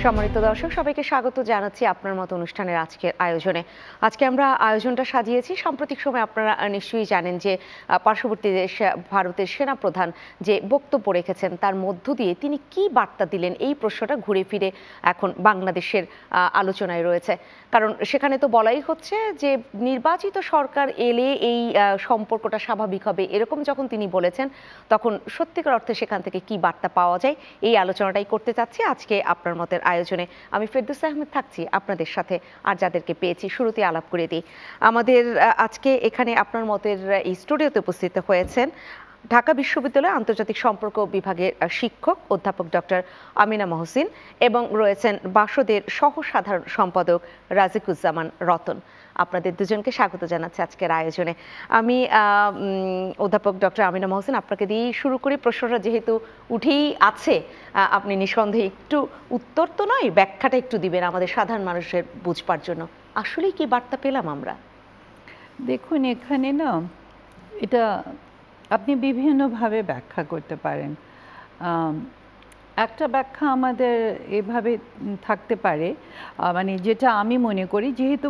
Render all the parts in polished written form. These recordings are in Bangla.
সম্মানিত দর্শক, সবাইকে স্বাগত জানাচ্ছি আপনার মতো অনুষ্ঠানের আজকের আয়োজনে। আজকে আমরা আয়োজনটা সাজিয়েছি। সাম্প্রতিক সময় আপনারা নিশ্চয়ই জানেন যে পার্শ্ববর্তী দেশ ভারতের সেনাপ্রধান যে বক্তব্য রেখেছেন তার মধ্য দিয়ে তিনি কি বার্তা দিলেন, এই প্রশ্নটা ঘুরে ফিরে এখন বাংলাদেশের আলোচনায় রয়েছে। কারণ সেখানে তো বলাই হচ্ছে যে নির্বাচিত সরকার এলে এই সম্পর্কটা স্বাভাবিক হবে, এরকম যখন তিনি বলেছেন তখন সত্যিকার অর্থে সেখান থেকে কি বার্তা পাওয়া যায়, এই আলোচনাটাই করতে চাচ্ছি আজকে আপনার মতের আয়োজনে। আমি ফেরদৌস আহমেদ থাকছি আপনাদের সাথে, আর যাদেরকে পেয়েছি শুরুতে আলাপ করে দিই। আমাদের আজকে এখানে আপনার মতের এই স্টুডিওতে উপস্থিত হয়েছেন ঢাকা বিশ্ববিদ্যালয় আন্তর্জাতিক সম্পর্ক বিভাগের শিক্ষক অধ্যাপক ডক্টর আমিনা মহসিন এবং রয়েছেন বাসদের সহ সাধারণ সম্পাদক রাজিকুজ্জামান রতন। আপনাদের দুজনকে স্বাগত জানাচ্ছি আজকের আয়োজনে। আমি অধ্যাপক ডক্টর আমিনা মহসিন, আপনাকে দিয়েই শুরু করি। প্রশ্নটা যেহেতু উঠেই আছে, আপনি নিঃসন্দেহে একটু উত্তর তো নয়, ব্যাখ্যাটা একটু দিবেন আমাদের সাধারণ মানুষের বুঝবার জন্য। আসলেই কি বার্তা পেলাম আমরা? দেখুন, এখানে না এটা আপনি বিভিন্নভাবে ব্যাখ্যা করতে পারেন। একটা ব্যাখ্যা আমাদের এভাবে থাকতে পারে, মানে যেটা আমি মনে করি, যেহেতু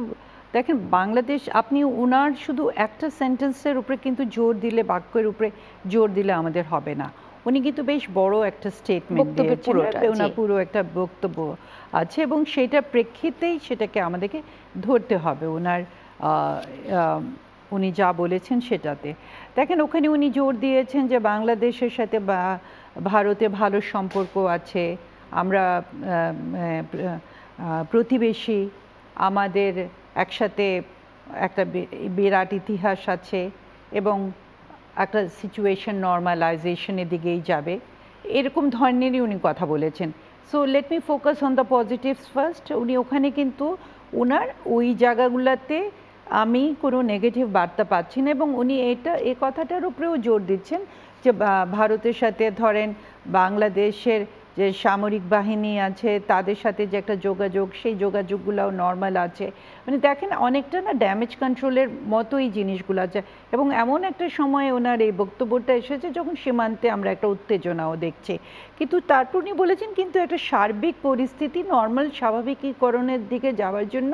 দেখেন বাংলাদেশ, আপনি ওনার শুধু একটা সেন্টেন্সের উপরে কিন্তু জোর দিলে, বাক্যের উপরে জোর দিলে আমাদের হবে না। উনি কিন্তু বেশ বড় একটা স্টেটমেন্ট দিয়েছেন, ওনার পুরো একটা বক্তব্য আছে এবং সেইটার প্রেক্ষিতেই সেটাকে আমাদেরকে ধরতে হবে। ওনার উনি যা বলেছেন সেটাতে দেখেন, ওখানে উনি জোর দিয়েছেন যে বাংলাদেশের সাথে ভারতে ভালো সম্পর্ক আছে, আমরা প্রতিবেশী, আমাদের একসাথে একটা বিরাট ইতিহাস আছে এবং একটা সিচুয়েশন নর্মালাইজেশনের দিকেই যাবে, এরকম ধরনেরই উনি কথা বলেছেন। So let me focus on the positives first. উনি ওখানে কিন্তু ওনার ওই জায়গাগুলোতে আমি কোনো নেগেটিভ বার্তা পাচ্ছি না এবং উনি এই কথাটার উপরেও জোর দিচ্ছেন যে ভারতের সাথে ধরেন বাংলাদেশের যে সামরিক বাহিনী আছে তাদের সাথে যে একটা যোগাযোগ, সেই যোগাযোগগুলোও নর্মাল আছে। মানে দেখেন অনেকটা না ড্যামেজ কন্ট্রোলের মতোই জিনিসগুলো আছে এবং এমন একটা সময় ওনার এই বক্তব্যটা এসেছে যখন সীমান্তে আমরা একটা উত্তেজনাও দেখছি। কিন্তু তারপর উনি বলেছেন কিন্তু একটা সার্বিক পরিস্থিতি নর্মাল স্বাভাবিকীকরণের দিকে যাওয়ার জন্য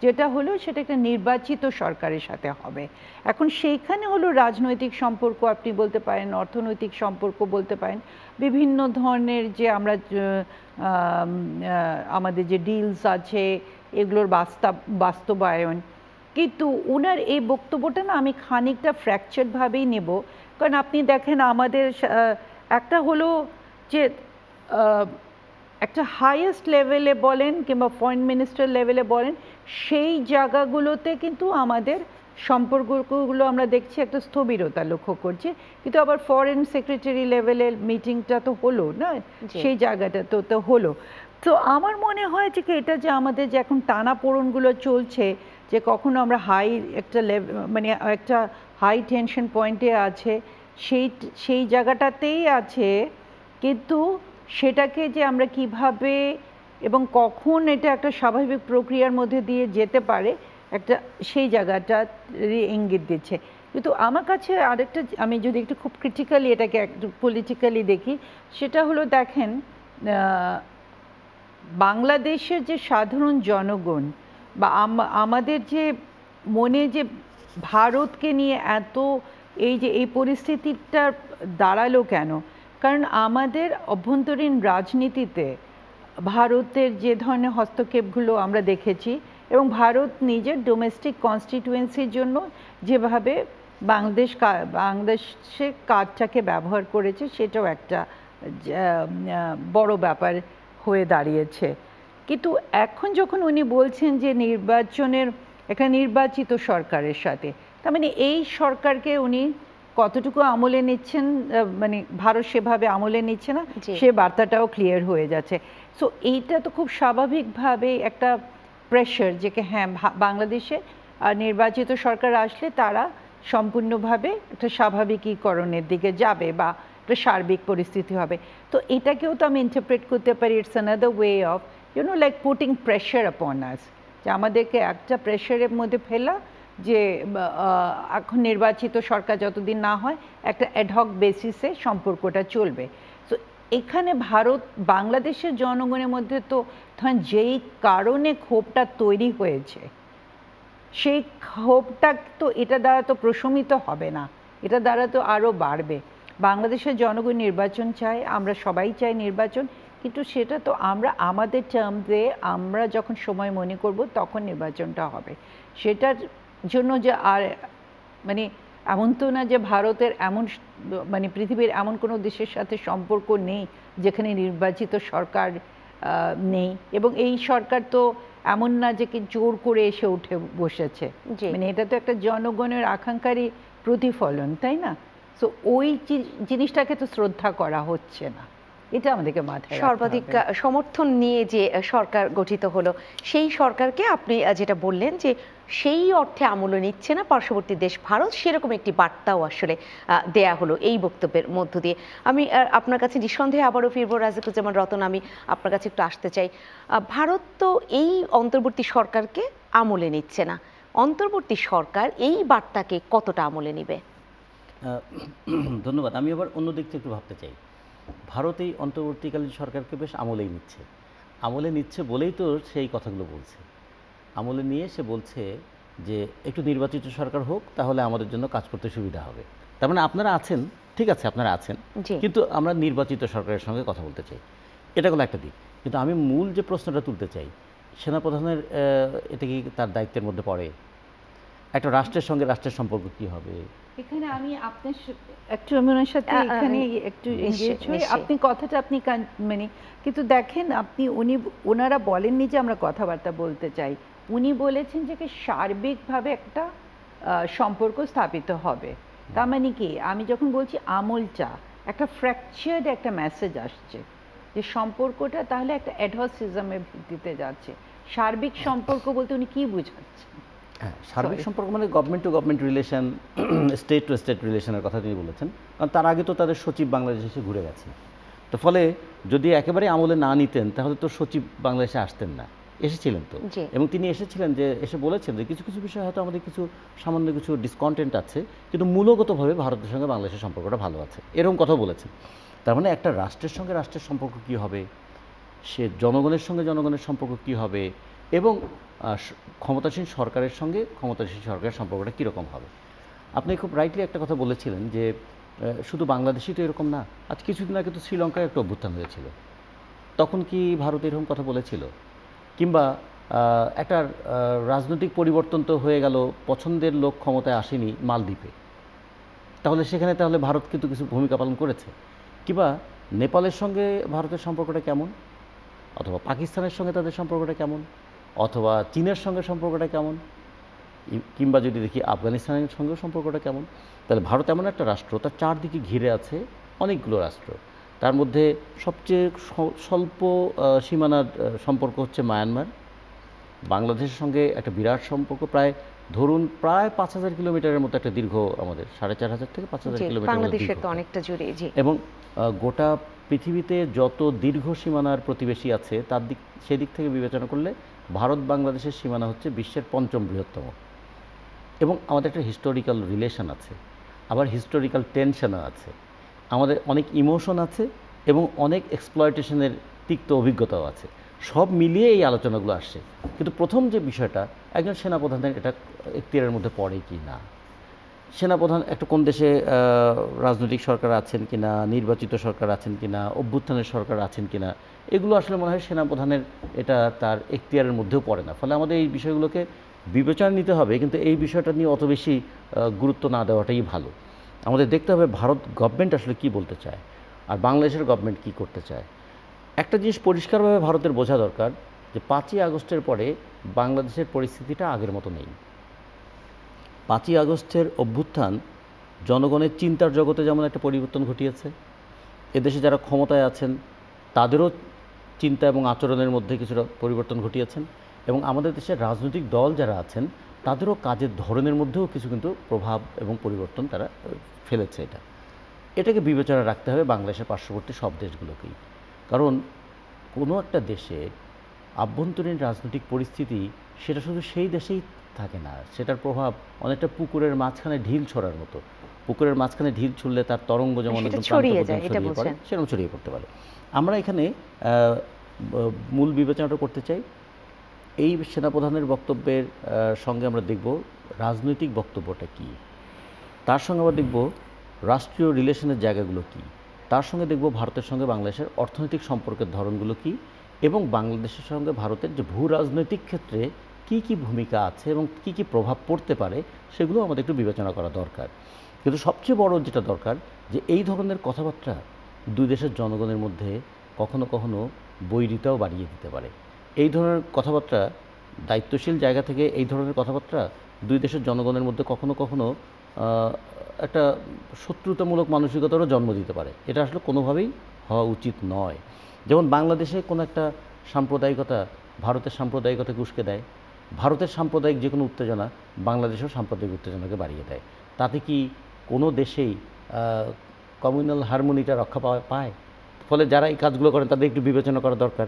যেটা হলো সেটা একটা নির্বাচিত সরকারের সাথে হবে। এখন সেইখানে হলো রাজনৈতিক সম্পর্ক আপনি বলতে পারেন, অর্থনৈতিক সম্পর্ক বলতে পারেন, বিভিন্ন ধরনের যে আমরা আমাদের যে ডিলস আছে এগুলোর বাস্তবায়ন। কিন্তু ওনার এই বক্তব্যটা না আমি খানিকটা ফ্র্যাকচারভাবেই নেব, কারণ আপনি দেখেন আমাদের একটা হলো যে একটা হাইয়েস্ট লেভেলে বলেন কিংবা ফরেন মিনিস্টার লেভেলে বলেন, সেই জায়গাগুলোতে কিন্তু আমাদের সম্পর্কগুলো আমরা দেখছি একটা স্থবিরতা লক্ষ্য করছি, কিন্তু আবার ফরেন সেক্রেটারি লেভেলের মিটিংটা তো হলো না, সেই জায়গাটা তো হলো। তো আমার মনে হয় যে এটা যে আমাদের যে এখন টানাপোড়েনগুলো চলছে, যে কখনো আমরা একটা মানে একটা হাই টেনশন পয়েন্টে আছে, সেই জায়গাটাতেই আছে, কিন্তু সেটাকে যে আমরা কিভাবে এবং কখন এটা একটা স্বাভাবিক প্রক্রিয়ার মধ্যে দিয়ে যেতে পারে একটা সেই জায়গাটা ইঙ্গিত দিচ্ছে। কিন্তু আমার কাছে আরেকটা, আমি যদি একটু খুব ক্রিটিক্যালি এটাকে একটু পলিটিক্যালি দেখি, সেটা হলো দেখেন বাংলাদেশের যে সাধারণ জনগণ বা আমাদের যে মনে যে ভারতকে নিয়ে এত এই পরিস্থিতিটা দাঁড়ালো কেন, কারণ আমাদের অভ্যন্তরীণ রাজনীতিতে ভারতের যে ধরনের হস্তক্ষেপগুলো আমরা দেখেছি এবং ভারত নিজের ডোমেস্টিক কনস্টিটুয়েন্সির জন্য যেভাবে বাংলাদেশের কার্ডটাকে ব্যবহার করেছে, সেটাও একটা বড় ব্যাপার হয়ে দাঁড়িয়েছে। কিন্তু এখন যখন উনি বলছেন যে একটা নির্বাচিত সরকারের সাথে, তার মানে এই সরকারকে উনি কতটুকু আমলে নিচ্ছেন, মানে ভারত সেভাবে আমলে নিচ্ছে না, সে বার্তাটাও ক্লিয়ার হয়ে যাচ্ছে। সো এইটা তো খুব স্বাভাবিকভাবে একটা প্রেশার যে হ্যাঁ, বাংলাদেশে নির্বাচিত সরকার আসলে তারা সম্পূর্ণভাবে একটা স্বাভাবিকীকরণের দিকে যাবে বা একটা সার্বিক পরিস্থিতি হবে। তো এটাকেও তো আমি ইন্টারপ্রেট করতে পারি, it's another way of like putting pressure আপন আস, যে আমাদেরকে একটা প্রেশারের মধ্যে ফেলা, যে এখন নির্বাচিত সরকার যতদিন না হয় একটা অ্যাডহক বেসিসে সম্পর্কটা চলবে। সো এখানে ভারত বাংলাদেশের জনগণের মধ্যে তো ধরেন যেই কারণে ক্ষোভটা তৈরি হয়েছে, সেই ক্ষোভটা তো এটা দ্বারা তো প্রশমিত হবে না, এটা দ্বারা তো আরও বাড়বে। বাংলাদেশের জনগণ নির্বাচন চায়, আমরা সবাই চাই নির্বাচন, কিন্তু সেটা তো আমরা আমাদের টার্মসে আমরা যখন সময় মনে করব তখন নির্বাচনটা হবে। সেটার জন্য যে আর মানে এমন তো না যে ভারতের এমন মানে পৃথিবীর এমন কোনো দেশের সাথে সম্পর্ক নেই যেখানে নির্বাচিত সরকার নেই, এবং এই সরকার তো এমন না যে কি জোর করে এসে উঠে বসেছে, মানে এটা তো একটা জনগণের আকাঙ্ক্ষারই প্রতিফলন, তাই না? সো ওই জিনিসটাকে তো শ্রদ্ধা করা হচ্ছে না, এটা আমাদেরকে মাথায় সর্বাধিক সমর্থন নিয়ে যে সরকার গঠিত হলো, সেই সরকারকে আপনি যেটা বললেন যে সেই অর্থে আমলে নিচ্ছে না পার্শ্ববর্তী দেশ ভারত, সেরকম একটি বার্তাও আসলে দেয়া হলো এই বক্তব্যের মধ্য দিয়ে। আমি আপনার কাছে নিঃসন্দেহে আবারও ফিরবো রাজিকুজ্জামান রতন, আমি আপনার কাছে একটু আসতে চাই। ভারত তো এই অন্তর্বর্তী সরকারকে আমলে নিচ্ছে না, অন্তর্বর্তী সরকার এই বার্তাকে কতটা আমলে নিবে? ধন্যবাদ। আমি আবার অন্য দিক থেকে একটু ভাবতে চাই। ভারত এই অন্তর্বর্তীকালীন সরকারকে বেশ আমলেই নিচ্ছে, আমলে নিচ্ছে বলেই তো সেই কথাগুলো বলছে। আমলে নিয়ে সে বলছে যে একটু নির্বাচিত সরকার হোক, তাহলে আমাদের জন্য কাজ করতে সুবিধা হবে। তার মানে আপনারা আছেন, ঠিক আছে আপনারা আছেন, কিন্তু আমরা নির্বাচিত সরকারের সঙ্গে কথা বলতে চাই, এটা হলো একটা দিক। কিন্তু আমি মূল যে প্রশ্নটা তুলতে চাই, সেনাপ্রধানের এটা কি তার দায়িত্বের মধ্যে পড়ে? একটা রাষ্ট্রের সঙ্গে রাষ্ট্রের সম্পর্ক কি হবে? এখানে আমি আপনার একটু ওনার সাথে এখানে একটু এনগেজ হই। আপনি কথাটা আপনি মানে কিন্তু দেখেন আপনি ওনারা বলেননি যে আমরা কথাবার্তা বলতে চাই, উনি বলেছেন যে সার্বিকভাবে একটা সম্পর্ক স্থাপিত হবে। তার মানে কি, আমি যখন বলছি আমলটা একটা ফ্র্যাকচার্ড একটা মেসেজ আসছে যে সম্পর্কটা তাহলে একটা অ্যাডভার্সিজমের ভিত্তিতে যাচ্ছে। সার্বিক সম্পর্ক বলতে উনি কি বোঝাচ্ছেন? হ্যাঁ, সার্বিক সম্পর্ক মানে government to government relation, state to state রিলেশনের কথা তিনি বলেছেন। কারণ তার আগে তো তাদের সচিব বাংলাদেশে এসে ঘুরে গেছে, তো ফলে যদি একেবারে আমলে না নিতেন তাহলে তো সচিব বাংলাদেশে আসতেন না, এসেছিলেন তো। এবং তিনি এসেছিলেন যে এসে বলেছেন যে কিছু কিছু বিষয় হয়তো আমাদের কিছু সামান্য কিছু ডিসকন্টেন্ট আছে, কিন্তু মূলগতভাবে ভারতের সঙ্গে বাংলাদেশের সম্পর্কটা ভালো আছে, এরকম কথা বলেছেন। তার মানে একটা রাষ্ট্রের সঙ্গে রাষ্ট্রের সম্পর্ক কী হবে, সে জনগণের সঙ্গে জনগণের সম্পর্ক কী হবে, এবং ক্ষমতাসীন সরকারের সঙ্গে ক্ষমতাসীন সরকারের সম্পর্কটা কীরকম হবে। আপনি খুব রাইটলি একটা কথা বলেছিলেন যে শুধু বাংলাদেশই তো এরকম না। আজ কিছুদিন আগে তো শ্রীলঙ্কায় একটা অভ্যুত্থান হয়েছিল, তখন কি ভারত এরকম কথা বলেছিল? কিংবা একটা রাজনৈতিক পরিবর্তন তো হয়ে গেল, পছন্দের লোক ক্ষমতায় আসেনি মালদ্বীপে, তাহলে সেখানে তাহলে ভারত কিন্তু কিছু ভূমিকা পালন করেছে। কিংবা নেপালের সঙ্গে ভারতের সম্পর্কটা কেমন, অথবা পাকিস্তানের সঙ্গে তাদের সম্পর্কটা কেমন, অথবা চীনের সঙ্গে সম্পর্কটা কেমন, কিংবা যদি দেখি আফগানিস্তানের সঙ্গেও সম্পর্কটা কেমন। তাহলে ভারত এমন একটা রাষ্ট্র, তার চারদিকে ঘিরে আছে অনেকগুলো রাষ্ট্র, তার মধ্যে সবচেয়ে স্বল্প সীমানার সম্পর্ক হচ্ছে মায়ানমার। বাংলাদেশের সঙ্গে একটা বিরাট সম্পর্ক, প্রায় ধরুন প্রায় 5000 কিলোমিটারের মতো একটা দীর্ঘ, আমাদের 4500 থেকে 5000 কিলোমিটার, এবং গোটা পৃথিবীতে যত দীর্ঘ সীমানার প্রতিবেশী আছে তার সেদিক থেকে বিবেচনা করলে ভারত বাংলাদেশের সীমানা হচ্ছে বিশ্বের 5ম বৃহত্তম। এবং আমাদের একটা হিস্টোরিক্যাল রিলেশন আছে, আবার হিস্টোরিক্যাল টেনশনও আছে, আমাদের অনেক ইমোশন আছে, এবং অনেক এক্সপ্লয়টেশনের তিক্ত অভিজ্ঞতাও আছে। সব মিলিয়ে এই আলোচনাগুলো আসছে। কিন্তু প্রথম যে বিষয়টা, একজন সেনাপ্রধানের এটা এখতিয়ারের মধ্যে পড়ে কি না, সেনাপ্রধান একটা কোন দেশে রাজনৈতিক সরকার আছেন কিনা, নির্বাচিত সরকার আছেন কিনা, অভ্যুত্থানের সরকার আছেন কিনা, এগুলো আসলে মনে হয় সেনাপ্রধানের এটা তার এখতিয়ারের মধ্যেও পড়ে না। ফলে আমাদের এই বিষয়গুলোকে বিবেচনা নিতে হবে, কিন্তু এই বিষয়টা নিয়ে অত বেশি গুরুত্ব না দেওয়াটাই ভালো। আমাদের দেখতে হবে ভারত গভর্নমেন্ট আসলে কি বলতে চায়, আর বাংলাদেশের গভর্নমেন্ট কি করতে চায়। একটা জিনিস পরিষ্কারভাবে ভারতের বোঝা দরকার যে 5ই আগস্টের পরে বাংলাদেশের পরিস্থিতিটা আগের মতো নেই। 5ই আগস্টের অভ্যুত্থান জনগণের চিন্তার জগতে যেমন একটা পরিবর্তন ঘটিয়েছে, এদেশে যারা ক্ষমতায় আছেন তাদেরও চিন্তা এবং আচরণের মধ্যে কিছুটা পরিবর্তন ঘটিয়েছেন, এবং আমাদের দেশের রাজনৈতিক দল যারা আছেন তাদেরও কাজের ধরনের মধ্যেও কিছু কিন্তু প্রভাব এবং পরিবর্তন তারা ফেলেছে। এটাকে বিবেচনা রাখতে হবে বাংলাদেশের পার্শ্ববর্তী সব দেশগুলোকেই। কারণ কোনো একটা দেশে আভ্যন্তরীণ রাজনৈতিক পরিস্থিতি সেটা শুধু সেই দেশেই থাকে না, সেটার প্রভাব অনেকটা পুকুরের মাঝখানে ঢিল ছড়ার মতো। পুকুরের মাঝখানে ঢিল ছুড়লে তার তরঙ্গ যেমন একদম ছড়িয়ে যায়, এটা ছড়িয়ে পড়ে, বলছেন। সেরকম ছড়িয়ে পড়তে পারে। আমরা এখানে মূল বিবেচনাটা করতে চাই, এই সেনাপ্রধানের বক্তব্যের সঙ্গে আমরা দেখব রাজনৈতিক বক্তব্যটা কী, তার সঙ্গে আমরা দেখব রাষ্ট্রীয় রিলেশনের জায়গাগুলো কী, তার সঙ্গে দেখব ভারতের সঙ্গে বাংলাদেশের অর্থনৈতিক সম্পর্কের ধরনগুলো কী, এবং বাংলাদেশের সঙ্গে ভারতের যে ভূ রাজনৈতিক ক্ষেত্রে কী কী ভূমিকা আছে এবং কী কী প্রভাব পড়তে পারে সেগুলো আমাদের একটু বিবেচনা করা দরকার। কিন্তু সবচেয়ে বড় যেটা দরকার, যে এই ধরনের কথাবার্তা দুই দেশের জনগণের মধ্যে কখনো কখনো বৈরিতাও বাড়িয়ে দিতে পারে। এই ধরনের কথাবার্তা, দায়িত্বশীল জায়গা থেকে এই ধরনের কথাবার্তা দুই দেশের জনগণের মধ্যে কখনো কখনো একটা শত্রুতামূলক মানসিকতারও জন্ম দিতে পারে। এটা আসলে কোনোভাবেই হওয়া উচিত নয়। যেমন বাংলাদেশে কোনো একটা সাম্প্রদায়িকতা ভারতের সাম্প্রদায়িকতাকে উস্কে দেয়, ভারতের সাম্প্রদায়িক যে কোনো উত্তেজনা বাংলাদেশেও সাম্প্রদায়িক উত্তেজনাকে বাড়িয়ে দেয়। তাতে কি কোনো দেশেই কমিউনাল হারমোনিটা রক্ষা পায়? ফলে যারা এই কাজগুলো করেন তাদের একটু বিবেচনা করা দরকার,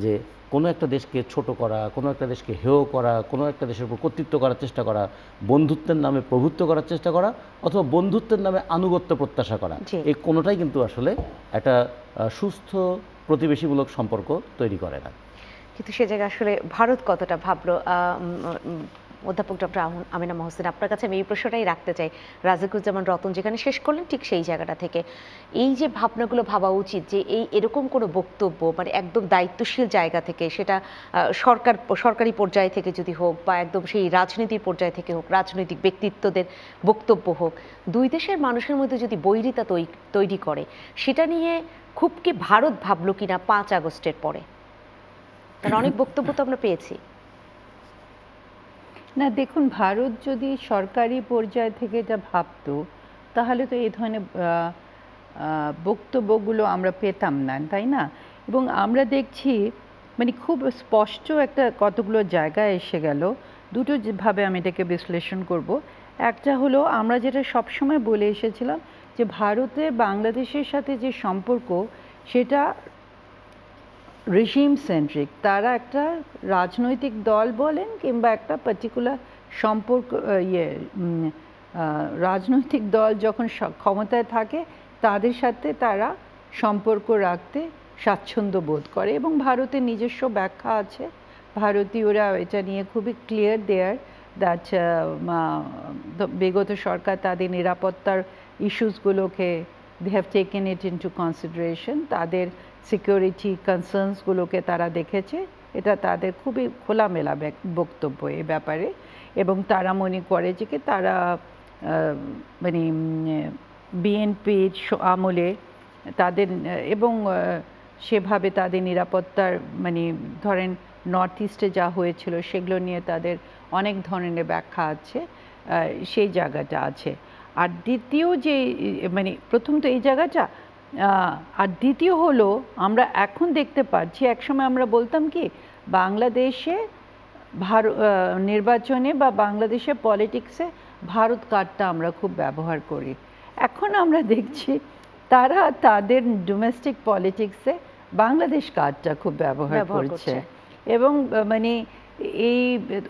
যে কোনো একটা দেশকে ছোট করা, কোনো একটা দেশকে হেয় করা, কোনো একটা দেশের উপর কর্তৃত্ব করার চেষ্টা করা, বন্ধুত্বের নামে প্রভুত্ব করার চেষ্টা করা, অথবা বন্ধুত্বের নামে আনুগত্য প্রত্যাশা করা, এই কোনোটাই কিন্তু আসলে একটা সুস্থ প্রতিবেশীমূলক সম্পর্ক তৈরি করে না। কিন্তু সে জায়গায় আসলে ভারত কতটা ভাবলো? অধ্যাপক ডক্টর আমেনা মহসিন, আপনার কাছে আমি এই প্রশ্নটাই রাখতে চাই। রাজিকুজ্জামান রতন যেখানে শেষ করলেন ঠিক সেই জায়গাটা থেকে এই যে ভাবনাগুলো ভাবা উচিত, যে এরকম কোনো বক্তব্য মানে একদম দায়িত্বশীল জায়গা থেকে, সেটা সরকারি পর্যায় থেকে যদি হোক বা একদম সেই রাজনীতির পর্যায় থেকে হোক, রাজনৈতিক ব্যক্তিত্বদের বক্তব্য হোক, দুই দেশের মানুষের মধ্যে যদি বৈরিতা তৈরি করে, সেটা নিয়ে খুব কি ভারত ভাবলো কিনা 5 আগস্টের পরে? কারণ অনেক বক্তব্য তো আমরা পেয়েছি। না দেখুন, ভারত যদি সরকারি পর্যায় থেকে এটা ভাবতো তাহলে তো এই ধরনের বক্তব্যগুলো আমরা পেতাম না, তাই না? এবং আমরা দেখছি মানে খুব স্পষ্ট একটা কতগুলো জায়গায় এসে গেল। দুটো ভাবে আমি এটাকে বিশ্লেষণ করব। একটা হলো আমরা যেটা সবসময় বলে এসেছিলাম, যে ভারতে বাংলাদেশের সাথে যে সম্পর্ক সেটা রেজিম সেন্ট্রিক। তারা একটা রাজনৈতিক দল বলেন কিংবা একটা পার্টিকুলার সম্পর্ক, রাজনৈতিক দল যখন ক্ষমতায় থাকে তাদের সাথে তারা সম্পর্ক রাখতে স্বাচ্ছন্দ্য বোধ করে, এবং ভারতের নিজস্ব ব্যাখ্যা আছে। ভারতীয়রা এটা নিয়ে খুবই ক্লিয়ার দেয়ার দ্যাট বিগত সরকার তাদের নিরাপত্তার ইস্যুসগুলোকে they have taken it into consideration, তাদের সিকিউরিটি কনসার্নসগুলোকে তারা দেখেছে। এটা তাদের খুবই খোলামেলা বক্তব্য এই ব্যাপারে, এবং তারা মনে করে যে কি তারা মানে বিএনপির আমলে তাদের এবং সেভাবে তাদের নিরাপত্তার মানে ধরেন নর্থ ইস্টে যা হয়েছিল সেগুলো নিয়ে তাদের অনেক ধরনের ব্যাখ্যা আছে, সেই জায়গাটা আছে। আর দ্বিতীয় যে মানে প্রথম তো এই জায়গাটা, আর দ্বিতীয় হলো আমরা এখন দেখতে পাচ্ছি, একসময় আমরা বলতাম কি বাংলাদেশে নির্বাচনে বা বাংলাদেশে পলিটিক্সে ভারত কার্ডটা আমরা খুব ব্যবহার করি। এখন আমরা দেখছি তারা তাদের ডোমেস্টিক পলিটিক্সে বাংলাদেশ কার্ডটা খুব ব্যবহার করছে, এবং মানে এই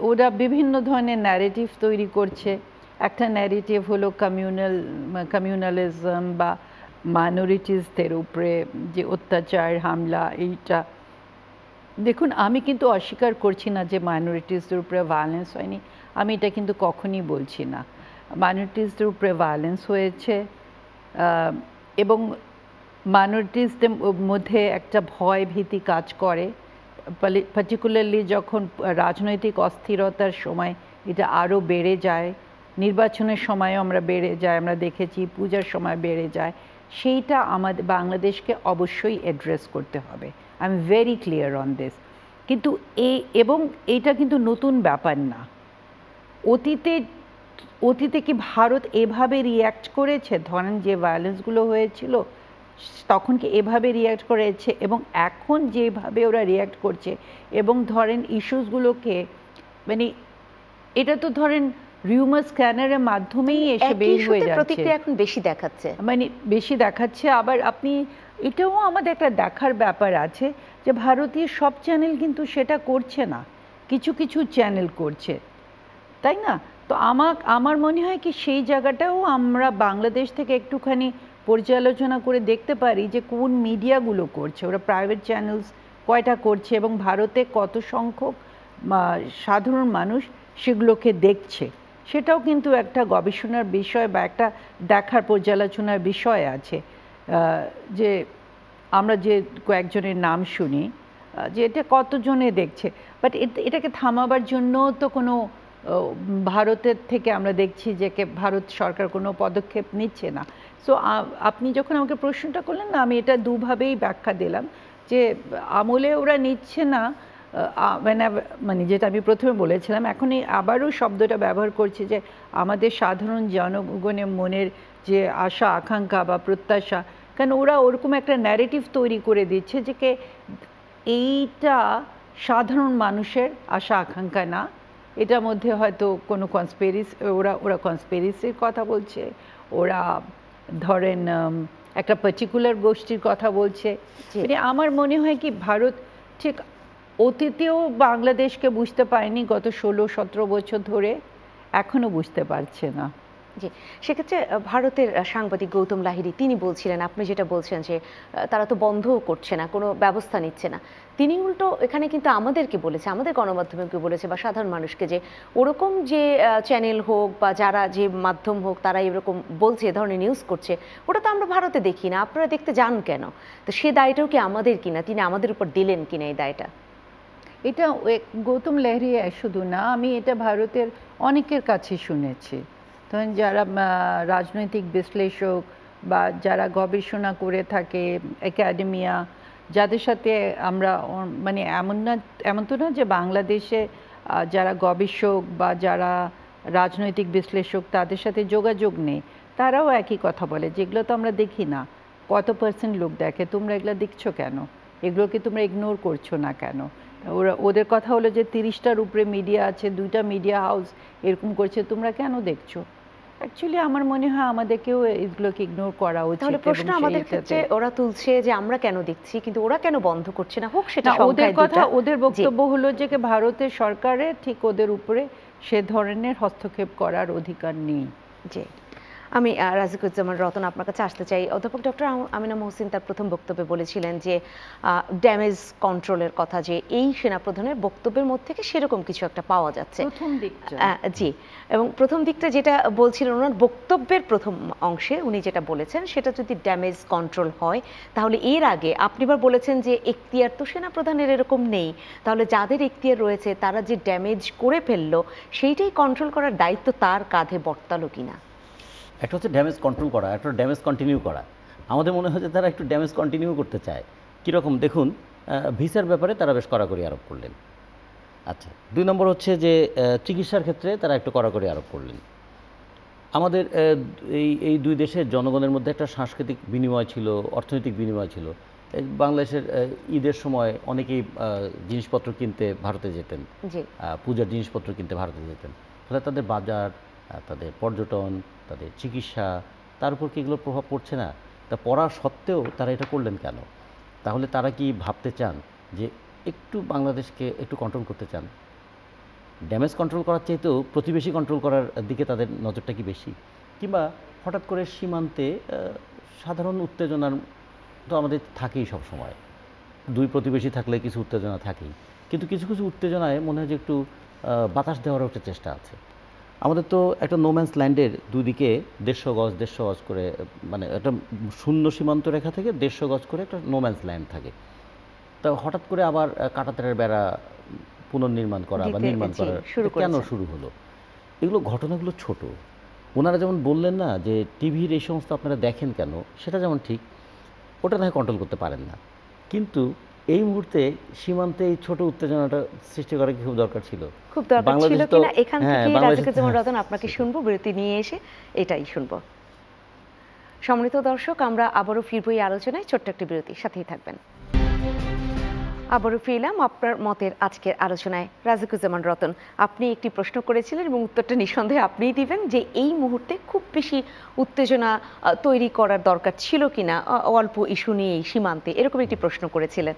ওরা বিভিন্ন ধরনের ন্যারেটিভ তৈরি করছে। একটা ন্যারেটিভ হলো কমিউনালিজম বা মাইনরিটিসদের উপরে যে অত্যাচার হামলা। এইটা দেখুন, আমি কিন্তু অস্বীকার করছি না যে মাইনরিটিসদের উপরে ভায়োলেন্স হয়নি, আমি এটা কিন্তু কখনই বলছি না। মাইনরিটিসদের উপরে ভায়োলেন্স হয়েছে, এবং মাইনরিটিসদের মধ্যে একটা ভয় ভীতি কাজ করে, পার্টিকুলারলি যখন রাজনৈতিক অস্থিরতার সময় এটা আরও বেড়ে যায়। নির্বাচনের সময়ও আমরা বেড়ে যায়, আমরা দেখেছি পূজার সময় বেড়ে যায়। সেইটা আমাদের বাংলাদেশকে অবশ্যই অ্যাড্রেস করতে হবে, I am very clear on this. কিন্তু এবং এইটা কিন্তু নতুন ব্যাপার না। অতীতে কি ভারত এভাবে রিয়্যাক্ট করেছে? ধরেন যে ভায়োলেন্সগুলো হয়েছিল তখন কি এভাবে রিয়্যাক্ট করেছে? এবং এখন যেভাবে ওরা রিয়্যাক্ট করছে, এবং ধরেন ইস্যুসগুলোকে মানে এটা তো ধরেন রিউমার স্ক্যানারের মাধ্যমেই এসে বের হয়ে যাচ্ছে, প্রতিক্রিয়া এখন বেশি দেখাচ্ছে, মানে বেশি দেখাচ্ছে। আবার আপনি এটাও আমাদের একটা দেখার ব্যাপার আছে যে ভারতীয় সব চ্যানেল কিন্তু সেটা করছে না, কিছু কিছু চ্যানেল করছে, তাই না? তো আমার মনে হয় কি সেই জায়গাটাও আমরা বাংলাদেশ থেকে একটুখানি পর্যালোচনা করে দেখতে পারি যে কোন মিডিয়াগুলো করছে, ওরা প্রাইভেট চ্যানেলস কয়টা করছে এবং ভারতে কত সংখ্যক সাধারণ মানুষ সেগুলোকে দেখছে, সেটাও কিন্তু একটা গবেষণার বিষয় বা একটা দেখার পর্যালোচনার বিষয় আছে। যে আমরা যে কয়েকজনের নাম শুনি যে এটা কতজনে দেখছে, বাট এটাকে থামাবার জন্য তো কোনো ভারতের থেকে আমরা দেখছি যে ভারত সরকার কোনো পদক্ষেপ নিচ্ছে না। সো আপনি যখন আমাকে প্রশ্নটা করলেন না, আমি এটা দুভাবেই ব্যাখ্যা দিলাম যে আমলে ওরা নিচ্ছে না, মানে যেটা আমি প্রথমে বলেছিলাম, এখনই আবারও শব্দটা ব্যবহার করছি যে আমাদের সাধারণ জনগণের মনের যে আশা আকাঙ্ক্ষা বা প্রত্যাশা, কারণ ওরা ওরকম একটা ন্যারেটিভ তৈরি করে দিচ্ছে যে এইটা সাধারণ মানুষের আশা আকাঙ্ক্ষা না, এটার মধ্যে হয়তো কোনো কনস্পিরেসি, ওরা কনস্পিরেসির কথা বলছে, ওরা ধরেন একটা পার্টিকুলার গোষ্ঠীর কথা বলছে। মানে আমার মনে হয় কি ভারত ঠিক অতীতেও বাংলাদেশকে বুঝতে পারেনি, গত 16-17 বছর ধরে এখনো বুঝতে পারছে না। জি, সেক্ষেত্রে ভারতের সাংবাদিক গৌতম লাহিড়ী তিনি বলছিলেন, আপনি যেটা বলছেন যে তারা তো বন্ধও করছে না, কোনো ব্যবস্থা নিচ্ছে না, তিনি উল্টো এখানে কিন্তু আমাদেরকে বলেছে, আমাদের গণমাধ্যমকে বলেছে বা সাধারণ মানুষকে যে ওরকম যে চ্যানেল হোক বা যারা যে মাধ্যম হোক তারা এরকম বলছে, এ ধরনের নিউজ করছে, ওটা তো আমরা ভারতে দেখি না, আপনারা দেখতে যান কেন? তো সে দায়টাও কি আমাদের কিনা, তিনি আমাদের উপর দিলেন কিনা এই দায়টা? এটা গৌতম লাহিড়ী শুধু না, আমি এটা ভারতের অনেকের কাছে শুনেছি। ধরেন যারা রাজনৈতিক বিশ্লেষক বা যারা গবেষণা করে থাকে, একাডেমিয়া, যাদের সাথে আমরা মানে এমন তো না যে বাংলাদেশে যারা গবেষক বা যারা রাজনৈতিক বিশ্লেষক তাদের সাথে যোগাযোগ নেই, তারাও একই কথা বলে, যেগুলো তো আমরা দেখি না, কত % লোক দেখে, তোমরা এগুলো দেখছো কেন, এগুলোকে তোমরা ইগনোর করছো না কেন? ওদের কথা হলো যে 30টার উপরে মিডিয়া আছে, 2টা মিডিয়া হাউস এরকম করছে, তোমরা কেন দেখছো? অ্যাকচুয়ালি আমার মনে হয় আমাদেরকেও এগুলোকে ইগনোর করা উচিত। তাহলে প্রশ্ন আমাদের ক্ষেত্রে ওরা তুলছে যে আমরা কেন দেখছি, কিন্তু ওরা কেন বন্ধ করছে না? হোক সেটা ওদের কথা, ওদের বক্তব্য হলো যে ভারতের সরকারের ঠিক ওদের উপরে সে ধরনের হস্তক্ষেপ করার অধিকার নেই। জি, আমি রাজিকুজ্জামান রতন আপনার কাছে আসতে চাই। অধ্যাপক ডক্টর আমিনা মহসিন তার প্রথম বক্তব্যে বলেছিলেন যে ড্যামেজ কন্ট্রোলের কথা, যে এই সেনাপ্রধানের বক্তব্যের মধ্যে থেকে সেরকম কিছু একটা পাওয়া যাচ্ছে প্রথম দিকটা। জি, এবং প্রথম দিকটা যেটা বলছিলেন ওনার বক্তব্যের প্রথম অংশে উনি যেটা বলেছেন সেটা যদি ড্যামেজ কন্ট্রোল হয়, তাহলে এর আগে আপনি এবার বলেছেন যে এখতিয়ার তো সেনাপ্রধানের এরকম নেই, তাহলে যাদের এখতিয়ার রয়েছে তারা যে ড্যামেজ করে ফেললো সেইটাই কন্ট্রোল করার দায়িত্ব তার কাঁধে বর্তালো কিনা? একটা হচ্ছে ড্যামেজ কন্ট্রোল করা, একটা ড্যামেজ কন্টিনিউ করা। আমাদের মনে হয় যে তারা একটু ড্যামেজ কন্টিনিউ করতে চায়। কীরকম দেখুন, ভিসার ব্যাপারে তারা বেশ কড়াকড়ি আরোপ করলেন। আচ্ছা, 2 নম্বর হচ্ছে যে চিকিৎসার ক্ষেত্রে তারা একটু কড়াকড়ি আরোপ করলেন। আমাদের এই 2 দেশের জনগণের মধ্যে একটা সাংস্কৃতিক বিনিময় ছিল, অর্থনৈতিক বিনিময় ছিল। বাংলাদেশের ঈদের সময় অনেকেই জিনিসপত্র কিনতে ভারতে যেতেন, পূজার জিনিসপত্র কিনতে ভারতে যেতেন, ফলে তাদের বাজার, তাদের পর্যটন, তাদের চিকিৎসা, তার উপর কি এগুলোর প্রভাব পড়ছে না? তা পড়া সত্ত্বেও তারা এটা করলেন কেন? তাহলে তারা কি ভাবতে চান যে একটু বাংলাদেশকে একটু কন্ট্রোল করতে চান? ড্যামেজ কন্ট্রোল করার চাইতেও প্রতিবেশী কন্ট্রোল করার দিকে তাদের নজরটা কি বেশি? কিংবা হঠাৎ করে সীমান্তে সাধারণ উত্তেজনার তো আমাদের থাকেই সব সময়, 2 প্রতিবেশী থাকলে কিছু উত্তেজনা থাকেই, কিন্তু কিছু কিছু উত্তেজনায় মনে হয় যে একটু বাতাস দেওয়ারও একটা চেষ্টা আছে। আমাদের তো একটা নোম্যান্স ল্যান্ডের 2 দিকে 150 গজ করে, মানে একটা শূন্য সীমান্ত রেখা থেকে 150 গজ করে একটা নোম্যান্স ল্যান্ড থাকে। তা হঠাৎ করে আবার কাঁটাতারের বেড়া পুনর্নির্মাণ করা বা নির্মাণ করা কেন শুরু হলো? এগুলো ঘটনাগুলো ছোট। ওনারা যেমন বললেন না যে টিভির এই সমস্ত আপনারা দেখেন কেন, সেটা যেমন ঠিক, ওটা না কন্ট্রোল করতে পারেন না, কিন্তু এই মুহূর্তে সীমান্তে এই ছোট উত্তেজনাটা সৃষ্টি করা কি খুব দরকার ছিল? খুব দরকার ছিল কিনা এখান থেকে রাজিকুজ্জামান রতন আপনাকে শুনবো, বিরতি নিয়ে এসে এটাই শুনবো। সম্মানিত দর্শক, আমরা আবারও ফিরবো এই আলোচনায়, ছোট্ট একটি বিরতি, সাথেই থাকবেন। আবারও ফিরলাম আপনার মতের আজকের আলোচনায়। রাজিকুজ্জামান রতন, আপনি একটি প্রশ্ন করেছিলেন এবং উত্তরটা নিঃসন্দেহে আপনিই দিবেন যে এই মুহূর্তে খুব বেশি উত্তেজনা তৈরি করার দরকার ছিল কিনা অল্প ইস্যু নিয়ে সীমান্তে, এরকম একটি প্রশ্ন করেছিলেন।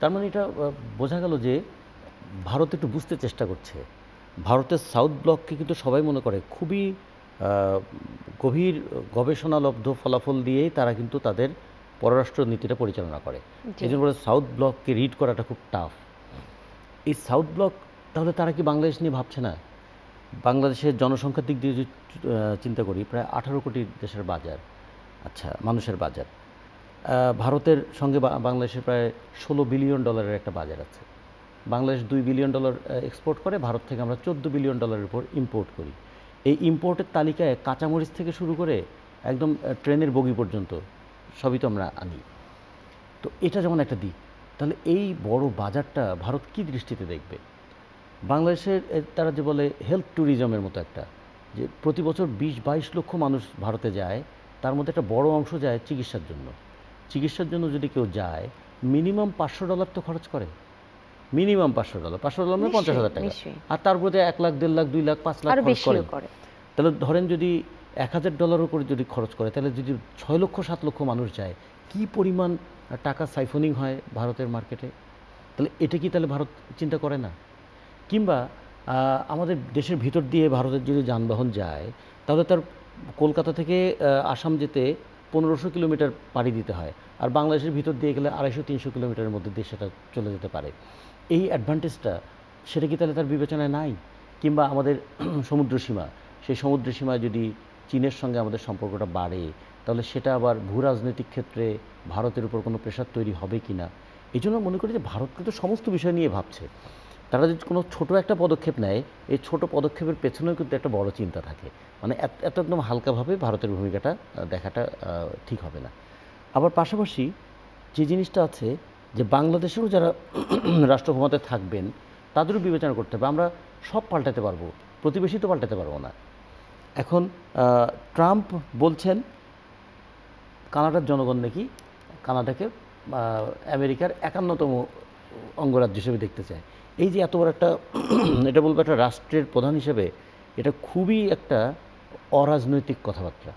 তার মানে এটা বোঝা গেল যে ভারত একটু বুঝতে চেষ্টা করছে ভারতের সাউথ ব্লককে কিন্তু সবাই মনে করে খুবই গভীর গবেষণালব্ধ ফলাফল দিয়েই তারা কিন্তু তাদের পররাষ্ট্র নীতিটা পরিচালনা করে। এই জন্য সাউথ ব্লককে রিড করাটা খুব টাফ। এই সাউথ ব্লক তাহলে তারা কি বাংলাদেশ নিয়ে ভাবছে না? বাংলাদেশের জনসংখ্যার দিক দিয়ে যদি চিন্তা করি, প্রায় 18 কোটি দেশের বাজার, আচ্ছা মানুষের বাজার। ভারতের সঙ্গে বাংলাদেশের প্রায় $16 বিলিয়ন একটা বাজার আছে। বাংলাদেশ $2 বিলিয়ন এক্সপোর্ট করে, ভারত থেকে আমরা $14 বিলিয়ন উপর ইম্পোর্ট করি। এই ইম্পোর্টের তালিকায় কাঁচামরিচ থেকে শুরু করে একদম ট্রেনের বগি পর্যন্ত সবই তো আমরা আনি। তো এটা যেমন একটা দিক। তাহলে এই বড় বাজারটা ভারত কি দৃষ্টিতে দেখবে? বাংলাদেশের তারা যে বলে হেলথ ট্যুরিজমের মতো একটা, যে প্রতি বছর 20-22 লক্ষ মানুষ ভারতে যায়, তার মধ্যে একটা বড় অংশ যায় চিকিৎসার জন্য। চিকিৎসার জন্য যদি কেউ যায় মিনিমাম $500 তো খরচ করে, মিনিমাম $500 মানে $50,000 টাকা। আর তার মধ্যে 1 লাখ, 1.5 লাখ, 2 লাখ, 5 লাখ খরচ করে। তাহলে ধরেন যদি $1000 করে যদি খরচ করে, তাহলে যদি 6 লক্ষ 7 লক্ষ মানুষ যায়, কি পরিমাণ টাকা সাইফনিং হয় ভারতের মার্কেটে। তাহলে এটা কি তাহলে ভারত চিন্তা করে না? কিংবা আমাদের দেশের ভিতর দিয়ে ভারতের যদি যানবাহন যায়, তাহলে তার কলকাতা থেকে আসাম যেতে 1500 কিলোমিটার পাড়ি দিতে হয়, আর বাংলাদেশের ভিতর দিয়ে গেলে 250-300 কিলোমিটারের মধ্যে দিয়ে সেটা চলে যেতে পারে। এই অ্যাডভান্টেজটা সেটা কি তাহলে তার বিবেচনায় নাই? কিংবা আমাদের সমুদ্রসীমা, সেই সমুদ্রসীমায় যদি চীনের সঙ্গে আমাদের সম্পর্কটা বাড়ে, তাহলে সেটা আবার ভূ রাজনৈতিক ক্ষেত্রে ভারতের উপর কোনো প্রেশার তৈরি হবে কি না। এই জন্য মনে করি যে ভারত কিন্তু সমস্ত বিষয় নিয়ে ভাবছে। তারা যদি কোনো ছোট একটা পদক্ষেপ নেয়, এই ছোট পদক্ষেপের পেছনেও কিন্তু একটা বড় চিন্তা থাকে। মানে এত একদম হালকাভাবে ভারতের ভূমিকাটা দেখাটা ঠিক হবে না। আবার পাশাপাশি যে জিনিসটা আছে যে বাংলাদেশেরও যারা রাষ্ট্রক্ষমতায় থাকবেন তাদেরও বিবেচনা করতে হবে। আমরা সব পাল্টাতে পারবো, প্রতিবেশী তো পাল্টাতে পারবো না। এখন ট্রাম্প বলছেন কানাডার জনগণ নাকি কানাডাকে আমেরিকার 51তম অঙ্গরাজ্য হিসেবে দেখতে চায়। এই যে এত বড় একটা এটা বলবো একটা রাষ্ট্রের প্রধান হিসেবে এটা খুবই একটা অরাজনৈতিক কথাবার্তা।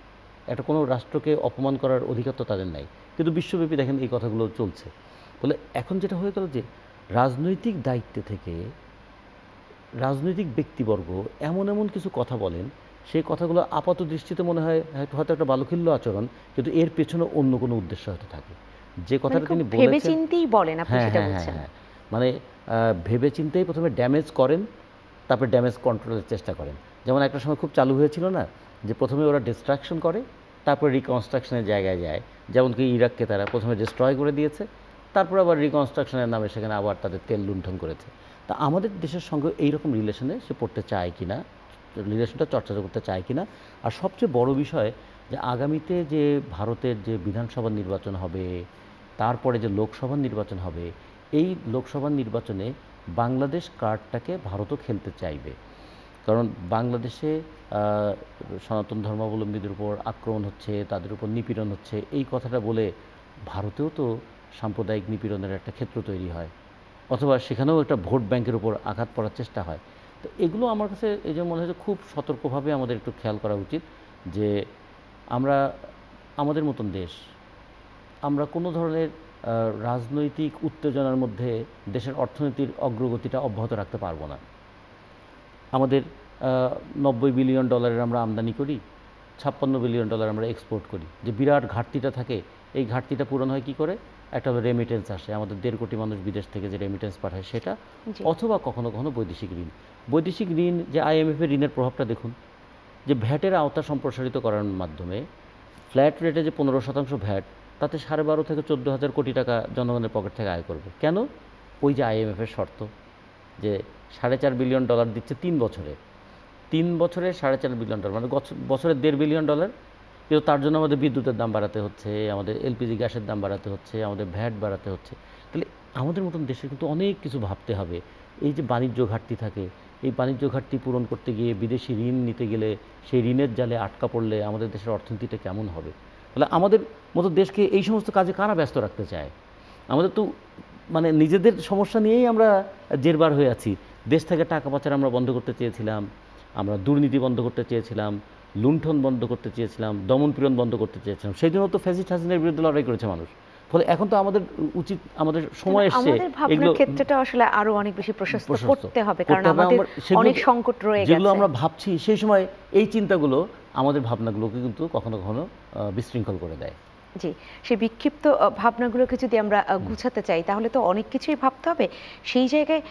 একটা কোনো রাষ্ট্রকে অপমান করার অধিকার তো তাদের নাই, কিন্তু বিশ্বব্যাপী দেখেন এই কথাগুলো চলছে। বলে এখন যেটা হয়ে গেল যে রাজনৈতিক দায়িত্বে থেকে রাজনৈতিক ব্যক্তিবর্গ এমন এমন কিছু কথা বলেন, সেই কথাগুলো আপাত দৃষ্টিতে মনে হয় হয়তো একটা বালুখিল্য আচরণ, কিন্তু এর পেছনে অন্য কোনো উদ্দেশ্য হয়তো থাকে। যে কথাটা তিনি বলেছেন ভেবেচিন্তেই বলেন, আপনি সেটা বলছেন। মানে ভেবে চিন্তেই প্রথমে ড্যামেজ করেন, তারপরে ড্যামেজ কন্ট্রোলের চেষ্টা করেন। যেমন একটা সময় খুব চালু হয়েছিল না, যে প্রথমে ওরা ডিস্ট্রাকশন করে তারপরে রিকনস্ট্রাকশনের জায়গায় যায়। যেমন কি ইরাককে তারা প্রথমে ডিস্ট্রয় করে দিয়েছে, তারপরে আবার রিকনস্ট্রাকশনের নামে সেখানে আবার তাদের তেল লুণ্ঠন করেছে। তা আমাদের দেশের সঙ্গে এইরকম রিলেশনে সে পড়তে চায় কি না, রিলেশনটা চর্চা করতে চায় কি না। আর সবচেয়ে বড় বিষয় যে আগামীতে যে ভারতের যে বিধানসভা নির্বাচন হবে, তারপরে যে লোকসভা নির্বাচন হবে, এই লোকসভা নির্বাচনে বাংলাদেশ কার্ডটাকে ভারতও খেলতে চাইবে। কারণ বাংলাদেশে সনাতন ধর্মাবলম্বীদের উপর আক্রমণ হচ্ছে, তাদের উপর নিপীড়ন হচ্ছে, এই কথাটা বলে ভারতেও তো সাম্প্রদায়িক নিপীড়নের একটা ক্ষেত্র তৈরি হয়, অথবা সেখানেও একটা ভোট ব্যাংকের উপর আঘাত পড়ার চেষ্টা হয়। তো এগুলো আমার কাছে এই যে মনে হয় খুব সতর্কভাবে আমাদের একটু খেয়াল করা উচিত যে আমরা আমাদের মতন দেশ, আমরা কোনো ধরনের রাজনৈতিক উত্তেজনার মধ্যে দেশের অর্থনীতির অগ্রগতিটা অব্যাহত রাখতে পারবো না। আমাদের $90 বিলিয়ন আমরা আমদানি করি, $56 বিলিয়ন আমরা এক্সপোর্ট করি। যে বিরাট ঘাটতিটা থাকে, এই ঘাটতিটা পূরণ হয় কী করে? একটা রেমিটেন্স আসে, আমাদের 1.5 কোটি মানুষ বিদেশ থেকে যে রেমিটেন্স পাঠায় সেটা, অথবা কখনো কখনো বৈদেশিক ঋণ। বৈদেশিক ঋণ, যে IMF-এর ঋণের প্রভাবটা দেখুন, যে ভ্যাটের আওতা সম্প্রসারিত করার মাধ্যমে ফ্ল্যাট রেটে যে 15% ভ্যাট, তাতে 12.5 থেকে 14,000 কোটি টাকা জনগণের পকেট থেকে আয় করবে। কেন? ওই যে IMF-এর শর্ত যে $4.5 বিলিয়ন দিচ্ছে 3 বছরে, 3 বছরে $4.5 বিলিয়ন, মানে বছরে $1.5 বিলিয়ন। কিন্তু তার জন্য আমাদের বিদ্যুতের দাম বাড়াতে হচ্ছে, আমাদের LPG গ্যাসের দাম বাড়াতে হচ্ছে, আমাদের ভ্যাট বাড়াতে হচ্ছে। তাহলে আমাদের মতন দেশে কিন্তু অনেক কিছু ভাবতে হবে। এই যে বাণিজ্য ঘাটতি থাকে, এই বাণিজ্য ঘাটতি পূরণ করতে গিয়ে বিদেশি ঋণ নিতে গেলে সেই ঋণের জালে আটকা পড়লে আমাদের দেশের অর্থনীতিটা কেমন হবে? তাহলে আমাদের মতো দেশকে এই সমস্ত কাজে কারা ব্যস্ত রাখতে চায়? আমাদের তো মানে নিজেদের সমস্যা নিয়েই আমরা জেরবার হয়ে আছি। দেশ থেকে টাকা পাচার আমরা বন্ধ করতে চেয়েছিলাম, আমরা দুর্নীতি বন্ধ করতে চেয়েছিলাম, লুণ্ঠন বন্ধ করতে চেয়েছিলাম, দমনপীড়ন বন্ধ করতে চেয়েছিলাম। সেই জন্য তো ফ্যাসিস্ট হাসিনার বিরুদ্ধে লড়াই করেছে মানুষ। ফলে এখন তো আমাদের উচিত, আমাদের সময় এসছে এগুলো ক্ষেত্রটা আসলে আরো অনেক বেশি প্রশস্ত করতে হবে, কারণ আমাদের অনেক সংকট রয়ে গেছে। যেগুলো আমরা ভাবছি সেই সময় এই চিন্তাগুলো আমাদের ভাবনাগুলোকে কিন্তু কখনো কখনো বিশৃঙ্খল করে দেয়। জি, সেই বিক্ষিপ্ত ভাবনাগুলোকে যদি আমরা গুছাতে চাই তাহলে তো অনেক কিছুই ভাবতে হবে। সেই জায়গায়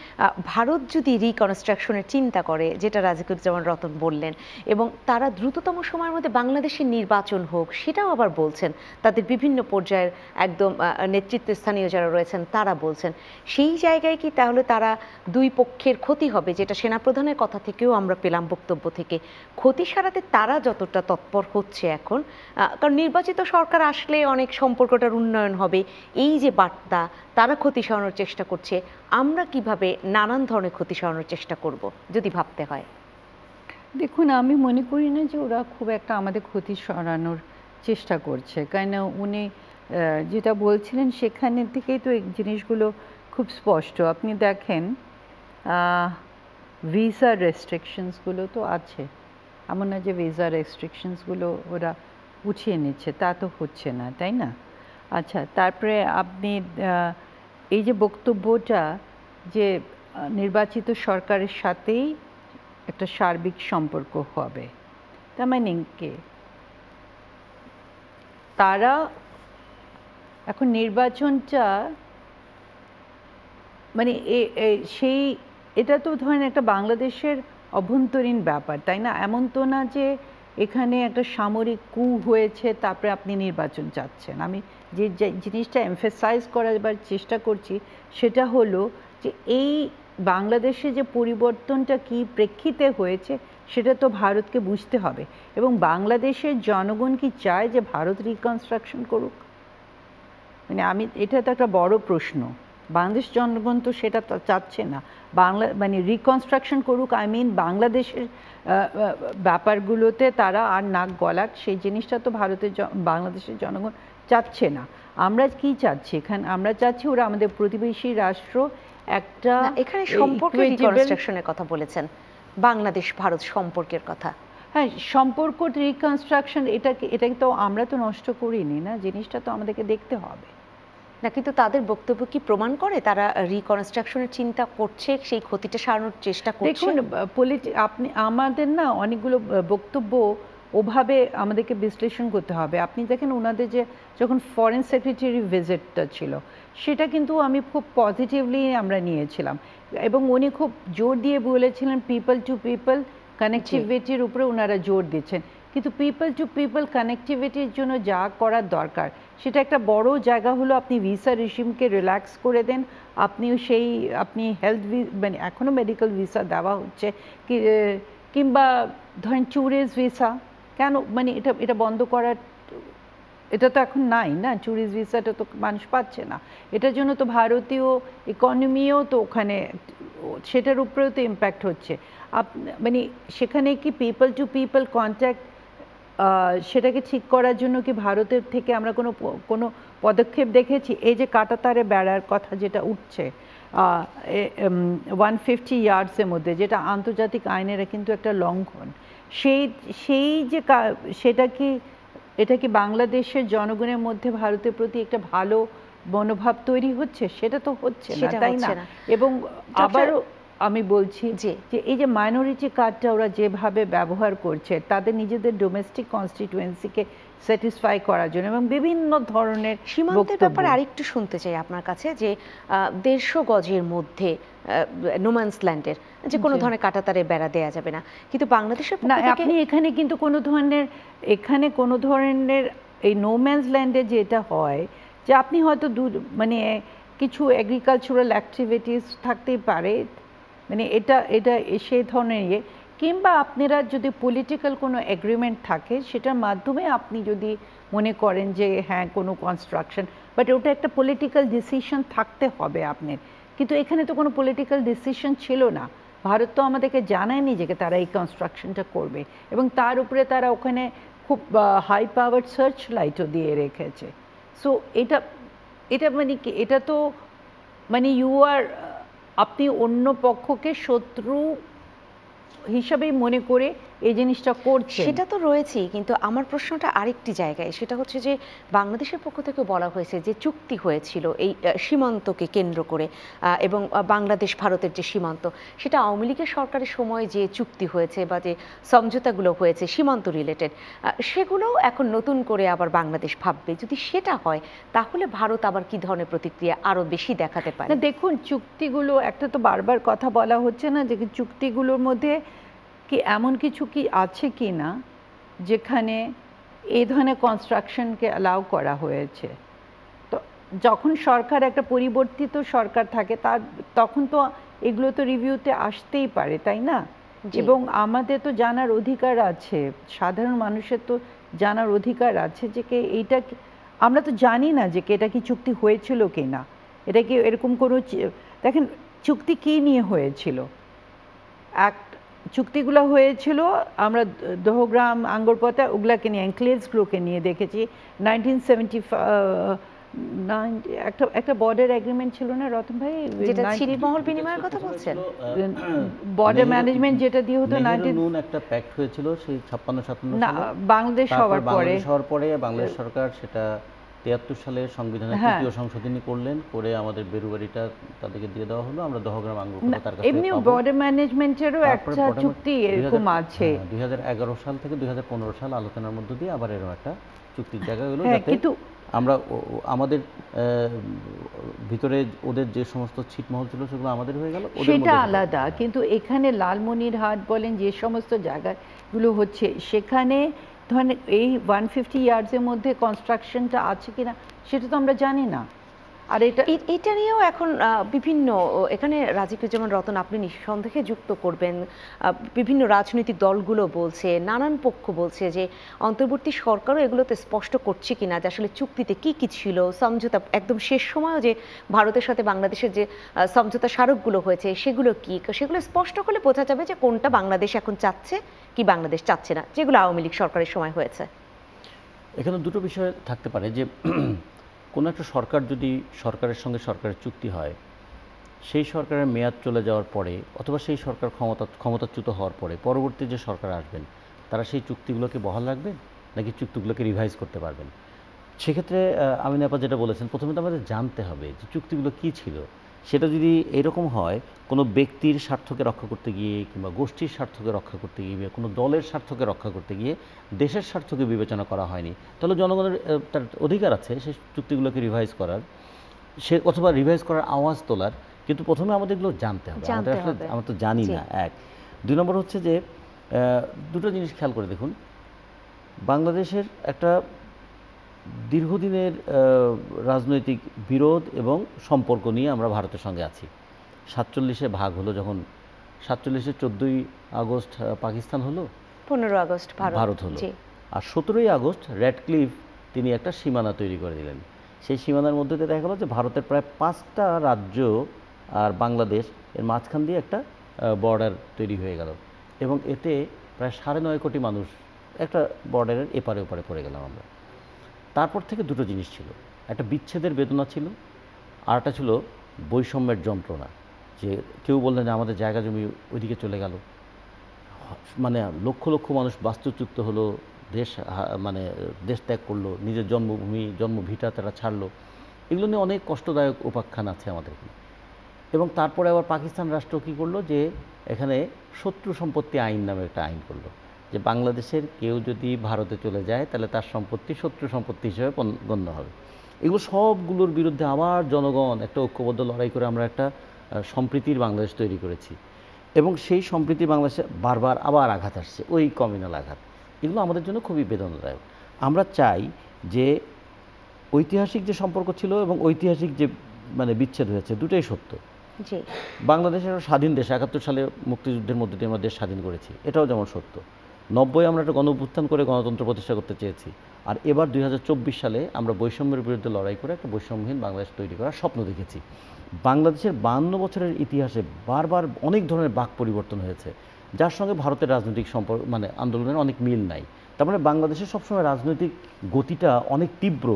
ভারত যদি রিকনস্ট্রাকশনের চিন্তা করে, যেটা রাজিকুজ্জামান রতন বললেন, এবং তারা দ্রুততম সময়ের মধ্যে বাংলাদেশের নির্বাচন হোক সেটাও আবার বলছেন, তাদের বিভিন্ন পর্যায়ের একদম নেতৃত্বস্থানীয় যারা রয়েছেন তারা বলছেন, সেই জায়গায় কি তাহলে তারা দুই পক্ষের ক্ষতি হবে, যেটা সেনাপ্রধানের কথা থেকেও আমরা পেলাম বক্তব্য থেকে, ক্ষতি সারাতে তারা যতটা তৎপর হচ্ছে এখন, কারণ নির্বাচিত সরকার আসলে অনেক সম্পর্কটার উন্নয়ন হবে, এই যে বার্তা তারা ক্ষতি সরানোর চেষ্টা করছে, আমরা কিভাবে নানান ধরনের ক্ষতি সরানোর চেষ্টা করব যদি ভাবতে হয়? দেখুন, আমি মনে করি না যে ওরা খুব একটা আমাদের ক্ষতি সরানোর চেষ্টা করছে, কেন উনি যেটা বলছিলেন সেখানে থেকেই তো এই জিনিসগুলো খুব স্পষ্ট। আপনি দেখেন ভিসা রেস্ট্রিকশনসগুলো তো আছে, এমন না যে ভিসা রেস্ট্রিকশনসগুলো ওরা উঠিয়ে নিচ্ছে, তা তো হচ্ছে না, তাই না? আচ্ছা, তারপরে আপনি এই যে বক্তব্যটা যে নির্বাচিত সরকারের সাথেই একটা সার্বিক সম্পর্ক হবে, তার মানে কি তারা এখন নির্বাচনটা মানে সেই এটা তো ধরেন একটা বাংলাদেশের অভ্যন্তরীণ ব্যাপার, তাই না? এমন তো না যে এখানে একটা সামরিক কু হয়েছে তারপরে আপনি নির্বাচন চাচ্ছেন। আমি যে জিনিসটা এমফেসাইজ করার চেষ্টা করছি সেটা হলো যে এই বাংলাদেশে যে পরিবর্তনটা কি প্রেক্ষিতে হয়েছে সেটা তো ভারতকে বুঝতে হবে, এবং বাংলাদেশের জনগণ কি চায় যে ভারত রিকনস্ট্রাকশন করুক? মানে এটা তো একটা বড় প্রশ্ন। বাংলাদেশ জনগণ তো সেটা চাচ্ছে না, মানে রিকনস্ট্রাকশন করুক, বাংলাদেশের ব্যাপারগুলোতে তারা আর নাক গলাক, সেই জিনিসটা তো বাংলাদেশের জনগণ চাচ্ছে না। আমরা কি চাচ্ছি এখানে? আমরা চাচ্ছি ওরা আমাদের প্রতিবেশী রাষ্ট্র একটা, এখানে সম্পর্কের রিকনস্ট্রাকশনের কথা বলেছেন, বাংলাদেশ ভারত সম্পর্কের কথা। হ্যাঁ, সম্পর্ক রিকনস্ট্রাকশন এটাকে তো আমরা তো নষ্ট করিনি না, জিনিসটা তো আমাদেরকে দেখতে হবে না। কিন্তু তাদের বক্তব্য কি প্রমাণ করে তারা রিকনস্ট্রাকশনের চিন্তা করছে, সেই ক্ষতিটা সারানোর চেষ্টা করছে? দেখুন, আপনি আমাদের না অনেকগুলো বক্তব্য ওভাবে আমাদেরকে বিশ্লেষণ করতে হবে। আপনি দেখেন ওনাদের যে যখন ফরেন সেক্রেটারি ভিজিটটা ছিল সেটা কিন্তু আমি খুব পজিটিভলি আমরা নিয়েছিলাম, এবং উনি খুব জোর দিয়ে বলেছিলেন পিপল টু পিপল কানেক্টিভিটির উপরে ওনারা জোর দিচ্ছেন। কিন্তু পিপল টু পিপল কানেক্টিভিটির জন্য যা করার দরকার সেটা একটা বড় জায়গা হলো আপনি ভিসা রিজিমকে রিল্যাক্স করে দেন, আপনি হেলথ মানে এখনও মেডিকেল ভিসা দেওয়া হচ্ছে, কিংবা ধরেন ট্যুরিস্ট ভিসা কেন, মানে এটা বন্ধ করার, এটা তো এখন নাই না, ট্যুরিস্ট ভিসাটা তো মানুষ পাচ্ছে না, এটার জন্য তো ভারতীয় ইকোনমিও তো ওখানে সেটার উপরেও তো ইম্প্যাক্ট হচ্ছে। মানে সেখানে কি পিপল টু পিপল কন্ট্যাক্ট সেটাকে ঠিক করার জন্য কি ভারতের থেকে আমরা কোনো পদক্ষেপ দেখেছি? এই যে কাঁটাতারে বেড়ার কথা যেটা উঠছে 150 ইয়ার্ডসের মধ্যে, যেটা আন্তর্জাতিক আইনের কিন্তু একটা লঙ্ঘন, সেই যে এটা কি বাংলাদেশের জনগণের মধ্যে ভারতের প্রতি একটা ভালো মনোভাব তৈরি হচ্ছে? সেটা তো হচ্ছে না, তাই না? এবং আবারও আমি বলছি যে এই যে মাইনরিটি কার্ডটা ওরা যেভাবে ব্যবহার করছে তাদের নিজেদের ডোমেস্টিক কনস্টিটুয়েন্সিকে স্যাটিসফাই করার জন্য, এবং বিভিন্ন ধরনের সীমান্তের ব্যাপারে আরেকটু শুনতে চাই আপনার কাছে, যে 150 গজের মধ্যে নোম্যান্স ল্যান্ডের যে কোনো ধরনের কাঁটাতারে বেড়া দেওয়া যাবে না, কিন্তু বাংলাদেশের না, আপনি এখানে কিন্তু কোনো ধরনের এই নোম্যান্স ল্যান্ডে যেটা হয় যে আপনি হয়তো মানে কিছু এগ্রিকালচারাল অ্যাক্টিভিটিস থাকতেই পারে, মানে এটা সেই ধরনের কিংবা আপনারা যদি পলিটিক্যাল কোনো এগ্রিমেন্ট থাকে সেটার মাধ্যমে আপনি যদি মনে করেন যে হ্যাঁ কোনো কনস্ট্রাকশন, বাট ওটা একটা পলিটিক্যাল ডিসিশন থাকতে হবে আপনার। কিন্তু এখানে তো কোনো পলিটিক্যাল ডিসিশন ছিল না, ভারত তো আমাদেরকে জানায়নি যে তারা এই কনস্ট্রাকশনটা করবে, এবং তার উপরে তারা ওখানে খুব হাই পাওয়ার সার্চ লাইটও দিয়ে রেখেছে। সো এটা মানে কি, এটা তো মানে আপনি অন্য পক্ষকে শত্রু হিসাবেই মনে করে এই জিনিসটা করছে। সেটা তো রয়েছেই, কিন্তু আমার প্রশ্নটা আরেকটি জায়গায়, সেটা হচ্ছে যে বাংলাদেশের পক্ষ থেকে বলা হয়েছে যে চুক্তি হয়েছিল এই সীমান্তকে কেন্দ্র করে, এবং বাংলাদেশ ভারতের যে সীমান্ত, সেটা আওয়ামী লীগের সরকারের সময় যে চুক্তি হয়েছে বা যে সমঝোতাগুলো হয়েছে সীমান্ত রিলেটেড, সেগুলোও এখন নতুন করে আবার বাংলাদেশ ভাববে। যদি সেটা হয় তাহলে ভারত আবার কি ধরনের প্রতিক্রিয়া আরো বেশি দেখাতে পারে? দেখুন, চুক্তিগুলো একটা তো বারবার কথা বলা হচ্ছে না যে চুক্তিগুলোর মধ্যে কি এমন কিছু কি আছে কি না যেখানে এই ধরনের কনস্ট্রাকশনকে অ্যালাউ করা হয়েছে। তো যখন সরকার একটা পরিবর্তিত সরকার থাকে তখন তো এগুলো তো রিভিউতে আসতেই পারে, তাই না? এবং আমাদের তো জানার অধিকার আছে, সাধারণ মানুষের তো জানার অধিকার আছে যে এইটা আমরা তো জানি না যে এটা কি চুক্তি হয়েছিল কি না। এটা কি এরকম কোনো, দেখেন চুক্তি কি নিয়ে হয়েছিল, চুক্তিগুলো হয়েছিল আমরা দহগ্রাম, আঙ্গরপোতা ওগুলাকে নিয়ে, এনক্লেভসগুলোকে নিয়ে দেখেছি। 1975 একটা বর্ডার এগ্রিমেন্ট ছিল না রতন ভাই, যেটা ছিটমহল বিনিময়ের কথা বলছেন, বর্ডার ম্যানেজমেন্ট যেটা দিয়ে হতো, একটা প্যাক্ট হয়েছিল সেই 56-57 না বাংলাদেশ হওয়ার পরে বাংলাদেশ সরকার সেটা 73 সালে সংবিধানের তৃতীয় সংশোধনী করলেন, করে আমাদের বেরুবাড়িটা তাদেরকে দিয়ে দেওয়া হলো। আমরা দহগ্রাম আঙ্গরপোতার কাছে এমনি বর্ডার ম্যানেজমেন্টেরও একটা চুক্তি এরকম আছে। 2011 সাল থেকে 2015 সাল আলোচনার মধ্য দিয়ে আবার এরকম একটা চুক্তির জায়গা হলো, যাতে কিন্তু আমরা আমাদের ভিতরে ওদের যে সমস্ত ছিটমহল ছিল সেগুলো আমাদের হয়ে গেল, সেটা আলাদা। কিন্তু এখানে লালমনিরহাট বলেন, যে সমস্ত জায়গাগুলো হচ্ছে সেখানে ধরেন এই 150 ইয়ার্সের মধ্যে কনস্ট্রাকশনটা আছে কিনা সেটা তো আমরা জানি না। আর এটা নিয়েও এখন বিভিন্ন, এখানে রাজিকুজ্জামান রতন আপনি নিঃসন্দেহে যুক্ত করবেন, বিভিন্ন রাজনৈতিক দলগুলো বলছে, নানান পক্ষ বলছে যে অন্তর্বর্তী সরকারও এগুলোতে স্পষ্ট করছে কিনা যে আসলে চুক্তিতে কি কি ছিল, সমঝোতা একদম শেষ সময়ও যে ভারতের সাথে বাংলাদেশের যে সমঝোতা স্মারকগুলো হয়েছে সেগুলো কি, সেগুলো স্পষ্ট হলে বোঝা যাবে যে কোনটা বাংলাদেশ এখন চাচ্ছে কি বাংলাদেশ চাচ্ছে না, যেগুলো আওয়ামী লীগ সরকারের সময় হয়েছে। এখানে দুটো বিষয় থাকতে পারে, যে কোনো একটা সরকার যদি সরকারের সঙ্গে সরকারের চুক্তি হয়, সেই সরকারের মেয়াদ চলে যাওয়ার পরে অথবা সেই সরকার ক্ষমতাচ্যুত হওয়ার পরে পরবর্তী যে সরকার আসবেন তারা সেই চুক্তিগুলোকে বহাল রাখবেন নাকি চুক্তিগুলোকে রিভাইজ করতে পারবেন। সেক্ষেত্রে আমিনা আপা যেটা বলেছেন, প্রথমে তো আমাদের জানতে হবে যে চুক্তিগুলো কী ছিল। সেটা যদি এরকম হয় কোনো ব্যক্তির স্বার্থকে রক্ষা করতে গিয়ে কিংবা গোষ্ঠীর স্বার্থকে রক্ষা করতে গিয়ে কোনো দলের স্বার্থকে রক্ষা করতে গিয়ে দেশের স্বার্থকে বিবেচনা করা হয়নি, তাহলে জনগণের তার অধিকার আছে সেই চুক্তিগুলোকে রিভাইজ করার, সে অথবা রিভাইজ করার আওয়াজ তোলার। কিন্তু প্রথমে আমাদের এগুলো জানতে হবে, আমরা তো জানি না। এক, দুই নম্বর হচ্ছে যে দুটো জিনিস খেয়াল করে দেখুন, বাংলাদেশের একটা দীর্ঘদিনের রাজনৈতিক বিরোধ এবং সম্পর্ক নিয়ে আমরা ভারতের সঙ্গে আছি। 47-এ ভাগ হলো, যখন 47-এ 14ই আগস্ট পাকিস্তান হলো, 15 আগস্ট ভারত হলো, আর 17ই আগস্ট র্যাডক্লিফ তিনি একটা সীমানা তৈরি করে দিলেন। সেই সীমানার মধ্যে দিয়ে দেখা গেল যে ভারতের প্রায় 5টা রাজ্য আর বাংলাদেশ এর মাঝখান দিয়ে একটা বর্ডার তৈরি হয়ে গেল, এবং এতে প্রায় 9.5 কোটি মানুষ একটা বর্ডারের এপারে ওপারে পড়ে গেলাম আমরা। তারপর থেকে দুটো জিনিস ছিল, একটা বিচ্ছেদের বেদনা ছিল, আর একটা ছিল বৈষম্যের যন্ত্রণা, যে কেউ বললেন যে আমাদের জায়গা জমি ওইদিকে চলে গেল, মানে লক্ষ লক্ষ মানুষ বাস্তুচ্যুত হলো, দেশ ত্যাগ করলো, নিজের জন্মভূমি জন্মভিটা তারা ছাড়লো। এগুলো নিয়ে অনেক কষ্টদায়ক উপাখ্যান আছে আমাদের। এবং তারপরে আবার পাকিস্তান রাষ্ট্র কী করলো, যে এখানে শত্রু সম্পত্তি আইন নামে একটা আইন করলো, যে বাংলাদেশের কেউ যদি ভারতে চলে যায় তাহলে তার সম্পত্তি শত্রু সম্পত্তি হিসেবে গণ্য হবে। এগুলো সবগুলোর বিরুদ্ধে আবার জনগণ একটা ঐক্যবদ্ধ লড়াই করে আমরা একটা সম্প্রীতির বাংলাদেশ তৈরি করেছি, এবং সেই সম্প্রীতি বাংলাদেশে বারবার আবার আঘাত আসছে, ওই কমিউনাল আঘাত। এগুলো আমাদের জন্য খুবই বেদনাদায়ক। আমরা চাই যে ঐতিহাসিক যে সম্পর্ক ছিল এবং ঐতিহাসিক যে বিচ্ছেদ হয়েছে, দুটোই সত্য। বাংলাদেশের স্বাধীন দেশ, 71 সালে মুক্তিযুদ্ধের মধ্যে দিয়ে আমরা দেশ স্বাধীন করেছি, এটাও যেমন সত্য। 90-এ আমরা একটা গণঅভ্যুত্থান করে গণতন্ত্র প্রতিষ্ঠা করতে চেয়েছি, আর এবার 2024 সালে আমরা বৈষম্যের বিরুদ্ধে লড়াই করে একটা বৈষম্যহীন বাংলাদেশ তৈরি করার স্বপ্ন দেখেছি। বাংলাদেশের 52 বছরের ইতিহাসে বারবার অনেক ধরনের বাক পরিবর্তন হয়েছে, যার সঙ্গে ভারতের রাজনৈতিক সম্পর্ক আন্দোলনের অনেক মিল নাই। তার মানে বাংলাদেশের সবসময় রাজনৈতিক গতিটা অনেক তীব্র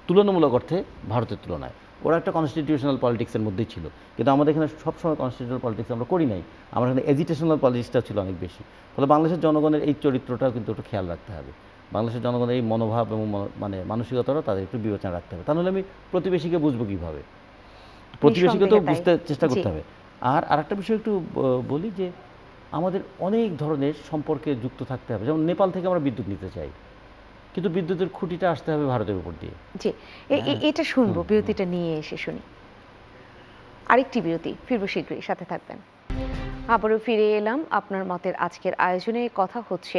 তুলনামূলক অর্থে ভারতের তুলনায়। ওরা একটা কনস্টিটিউশনাল পলিটিক্সের মধ্যেই ছিল, কিন্তু আমাদের এখানে সবসময় কনস্টিটিউশনাল পলিটিক্স আমরা করি নাই, আমরা এখানে এজিটেশনাল পলিটিক্সটা ছিল অনেক বেশি। ফলে বাংলাদেশের জনগণের এই চরিত্রটাও কিন্তু একটু খেয়াল রাখতে হবে, বাংলাদেশের জনগণের এই মনোভাব এবং মানে মানসিকতাটাও তাদের একটু বিবেচনা রাখতে হবে, তাহলে আমি প্রতিবেশীকে বুঝবো কীভাবে, প্রতিবেশীকে তো বুঝতে চেষ্টা করতে হবে। আর আরেকটা বিষয় একটু বলি যে আমাদের অনেক ধরনের সম্পর্কে যুক্ত থাকতে হবে, যেমন নেপাল থেকে আমরা বিদ্যুৎ নিতে চাই, কিন্তু বিদ্যুতের খুঁটিটা আসতে হবে ভারতের উপর দিয়ে। জি, এটা শুনবো, বিরতিটা নিয়ে এসে শুনি। আরেকটি বিরতি, ফিরবো শীঘ্রই, সাথে থাকবেন। আবারও ফিরে এলাম আপনার মতের আজকের আয়োজনে। কথা হচ্ছে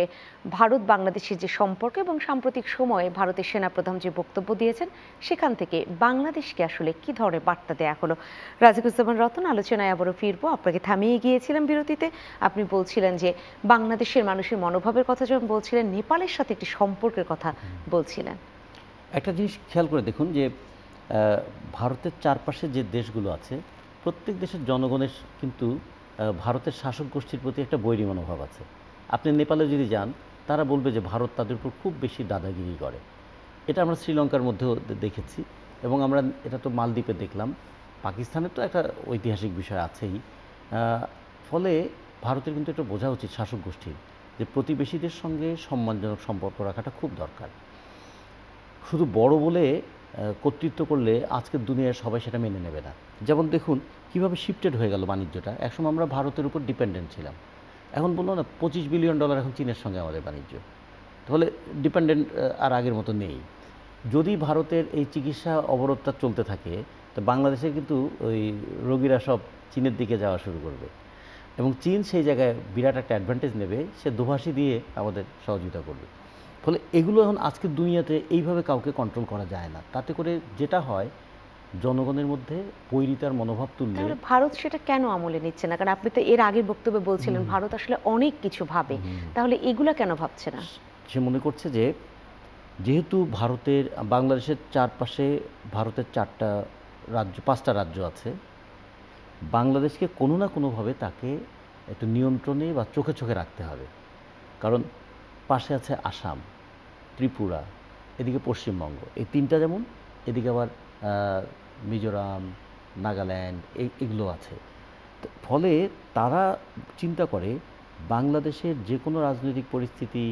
ভারত বাংলাদেশের যে সম্পর্ক এবং সাম্প্রতিক সময়ে ভারতের সেনাপ্রধান যে বক্তব্য দিয়েছেন সেখান থেকে বাংলাদেশকে আসলে কি ধরনের বার্তা দেয়া হলো। রাজিকুজ্জামান রতন, আলোচনায় আবারও ফিরবো। আপনাকে থামিয়ে গিয়েছিলাম বিরতিতে, আপনি বলছিলেন যে বাংলাদেশের মানুষের মনোভাবের কথা যখন বলছিলেন, নেপালের সাথে একটি সম্পর্কের কথা বলছিলেন। একটা জিনিস খেয়াল করে দেখুন যে ভারতের চারপাশে যে দেশগুলো আছে প্রত্যেক দেশের জনগণের কিন্তু ভারতের শাসক গোষ্ঠীর প্রতি একটা বৈরী মনোভাব আছে। আপনি নেপালে যদি যান তারা বলবে যে ভারত তাদের উপর খুব বেশি দাদাগিরি করে। এটা আমরা শ্রীলঙ্কার মধ্যেও দেখেছি এবং আমরা এটা তো মালদ্বীপে দেখলাম, পাকিস্তানের তো একটা ঐতিহাসিক বিষয় আছেই। ফলে ভারতের কিন্তু এটা বোঝা উচিত শাসক গোষ্ঠীর যে প্রতিবেশীদের সঙ্গে সম্মানজনক সম্পর্ক রাখাটা খুব দরকার। শুধু বড় বলে কর্তৃত্ব করলে আজকের দুনিয়ায় সবাই সেটা মেনে নেবে না। যেমন দেখুন কীভাবে শিফটেড হয়ে গেল বাণিজ্যটা। একসময় আমরা ভারতের উপর ডিপেন্ডেন্ট ছিলাম, এখন বললো না $25 বিলিয়ন এখন চীনের সঙ্গে আমাদের বাণিজ্য। তাহলে ডিপেন্ডেন্ট আর আগের মতো নেই। যদি ভারতের এই চিকিৎসা অবরোধটা চলতে থাকে তো বাংলাদেশে কিন্তু ওই রোগীরা সব চীনের দিকে যাওয়া শুরু করবে এবং চীন সেই জায়গায় বিরাট একটা অ্যাডভান্টেজ নেবে, সে দোভাষী দিয়ে আমাদের সহযোগিতা করবে। ফলে এগুলো এখন আজকের দুনিয়াতে এইভাবে কাউকে কন্ট্রোল করা যায় না। তাতে করে যেটা হয় জনগণের মধ্যে বৈরিতার মনোভাব তুললে ভারত সেটা কেন আমলে নিচ্ছে না? কারণ আপনি তো এর আগের বক্তব্যে বলছিলেন ভারত আসলে অনেক কিছু ভাবে, তাহলে এগুলা কেন ভাবছে না? সে মনে করছে যে যেহেতু ভারতের বাংলাদেশের চারপাশে ভারতের 5টা রাজ্য আছে, বাংলাদেশকে কোনো না কোনোভাবে তাকে একটু নিয়ন্ত্রণে বা চোখে চোখে রাখতে হবে। কারণ পাশে আছে আসাম, ত্রিপুরা, এদিকে পশ্চিমবঙ্গ, এই 3টা যেমন, এদিকে আবার মিজোরাম, নাগাল্যান্ড এগুলো আছে। ফলে তারা চিন্তা করে বাংলাদেশের যে কোনো রাজনৈতিক পরিস্থিতি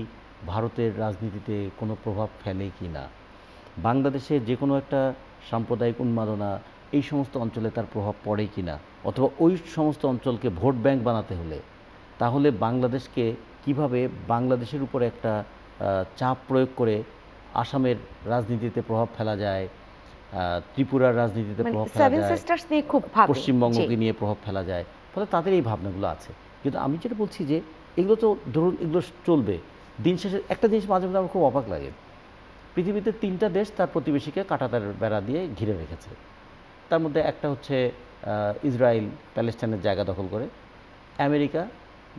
ভারতের রাজনীতিতে কোনো প্রভাব ফেলে কি না, বাংলাদেশের যে কোনো একটা সাম্প্রদায়িক উন্মাদনা এই সমস্ত অঞ্চলে তার প্রভাব পড়ে কি না, অথবা ওই সমস্ত অঞ্চলকে ভোট ব্যাংক বানাতে হলে তাহলে বাংলাদেশকে কিভাবে বাংলাদেশের উপরে একটা চাপ প্রয়োগ করে আসামের রাজনীতিতে প্রভাব ফেলা যায়, ত্রিপুরার রাজনীতিতে প্রভাব ফেলা যায়, পশ্চিমবঙ্গকে নিয়ে প্রভাব ফেলা যায়। ফলে তাদের এই ভাবনাগুলো আছে। কিন্তু আমি যেটা বলছি যে এগুলো তো ধরুন এগুলো চলবে, দিন শেষে একটা জিনিস মাঝে মাঝে আমার খুব অবাক লাগে, পৃথিবীতে 3টা দেশ তার প্রতিবেশীকে কাঁটাতার বেড়া দিয়ে ঘিরে রেখেছে। তার মধ্যে একটা হচ্ছে ইসরায়েল প্যালেস্টাইনের জায়গা দখল করে, আমেরিকা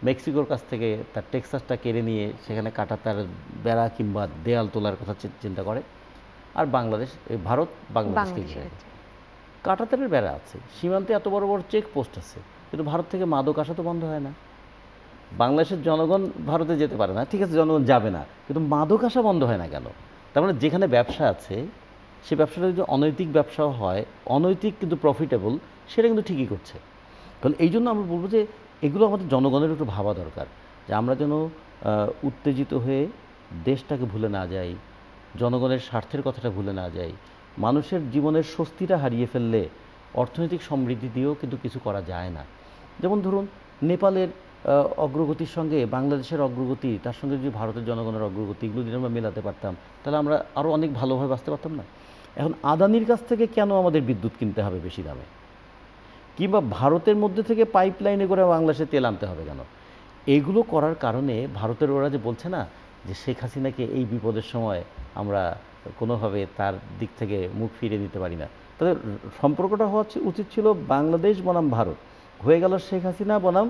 মেক্সিকোর কাছ থেকে তার টেক্সাসটা কেড়ে নিয়ে সেখানে কাঁটাতার বেড়া কিংবা দেয়াল তোলার কথা চিন্তা করে, আর বাংলাদেশ ভারত বাংলাদেশকে ঘিরে কাঁটাতারের বেড়া আছে, সীমান্তে এত বড় বড় চেক পোস্ট আছে, কিন্তু ভারত থেকে মাদক আসা তো বন্ধ হয় না। বাংলাদেশের জনগণ ভারতে যেতে পারে না, ঠিক আছে, জনগণ যাবে না, কিন্তু মাদক আসা বন্ধ হয় না কেন? তার মানে যেখানে ব্যবসা আছে সে ব্যবসাটা যদি অনৈতিক ব্যবসাও হয়, অনৈতিক কিন্তু প্রফিটেবল, সেটা কিন্তু ঠিকই করছে। তাহলে এই জন্য আমরা বলবো যে এগুলো আমাদের জনগণের একটু ভাবা দরকার, যে আমরা যেন উত্তেজিত হয়ে দেশটাকে ভুলে না যাই, জনগণের স্বার্থের কথাটা ভুলে না যাই। মানুষের জীবনের স্বস্তিটা হারিয়ে ফেললে অর্থনৈতিক সমৃদ্ধি দিয়েও কিন্তু কিছু করা যায় না। যেমন ধরুন নেপালের অগ্রগতির সঙ্গে বাংলাদেশের অগ্রগতি, তার সঙ্গে যদি ভারতের জনগণের অগ্রগতি, এগুলো যদি আমরা মেলাতে পারতাম তাহলে আমরা আরও অনেক ভালোভাবে বাঁচতে পারতাম না? এখন আদানির কাছ থেকে কেন আমাদের বিদ্যুৎ কিনতে হবে বেশি দামে, কিংবা ভারতের মধ্যে থেকে পাইপলাইনে করে বাংলাদেশে তেল আনতে হবে কেন? এইগুলো করার কারণে ভারতের ওরা যে বলছে না যে শেখ হাসিনাকে এই বিপদের সময় আমরা কোনোভাবে তার দিক থেকে মুখ ফিরিয়ে নিতে পারি না, তাহলে সম্পর্কটা হওয়া উচিত ছিল বাংলাদেশ বনাম ভারত, হয়ে গেল শেখ হাসিনা বনাম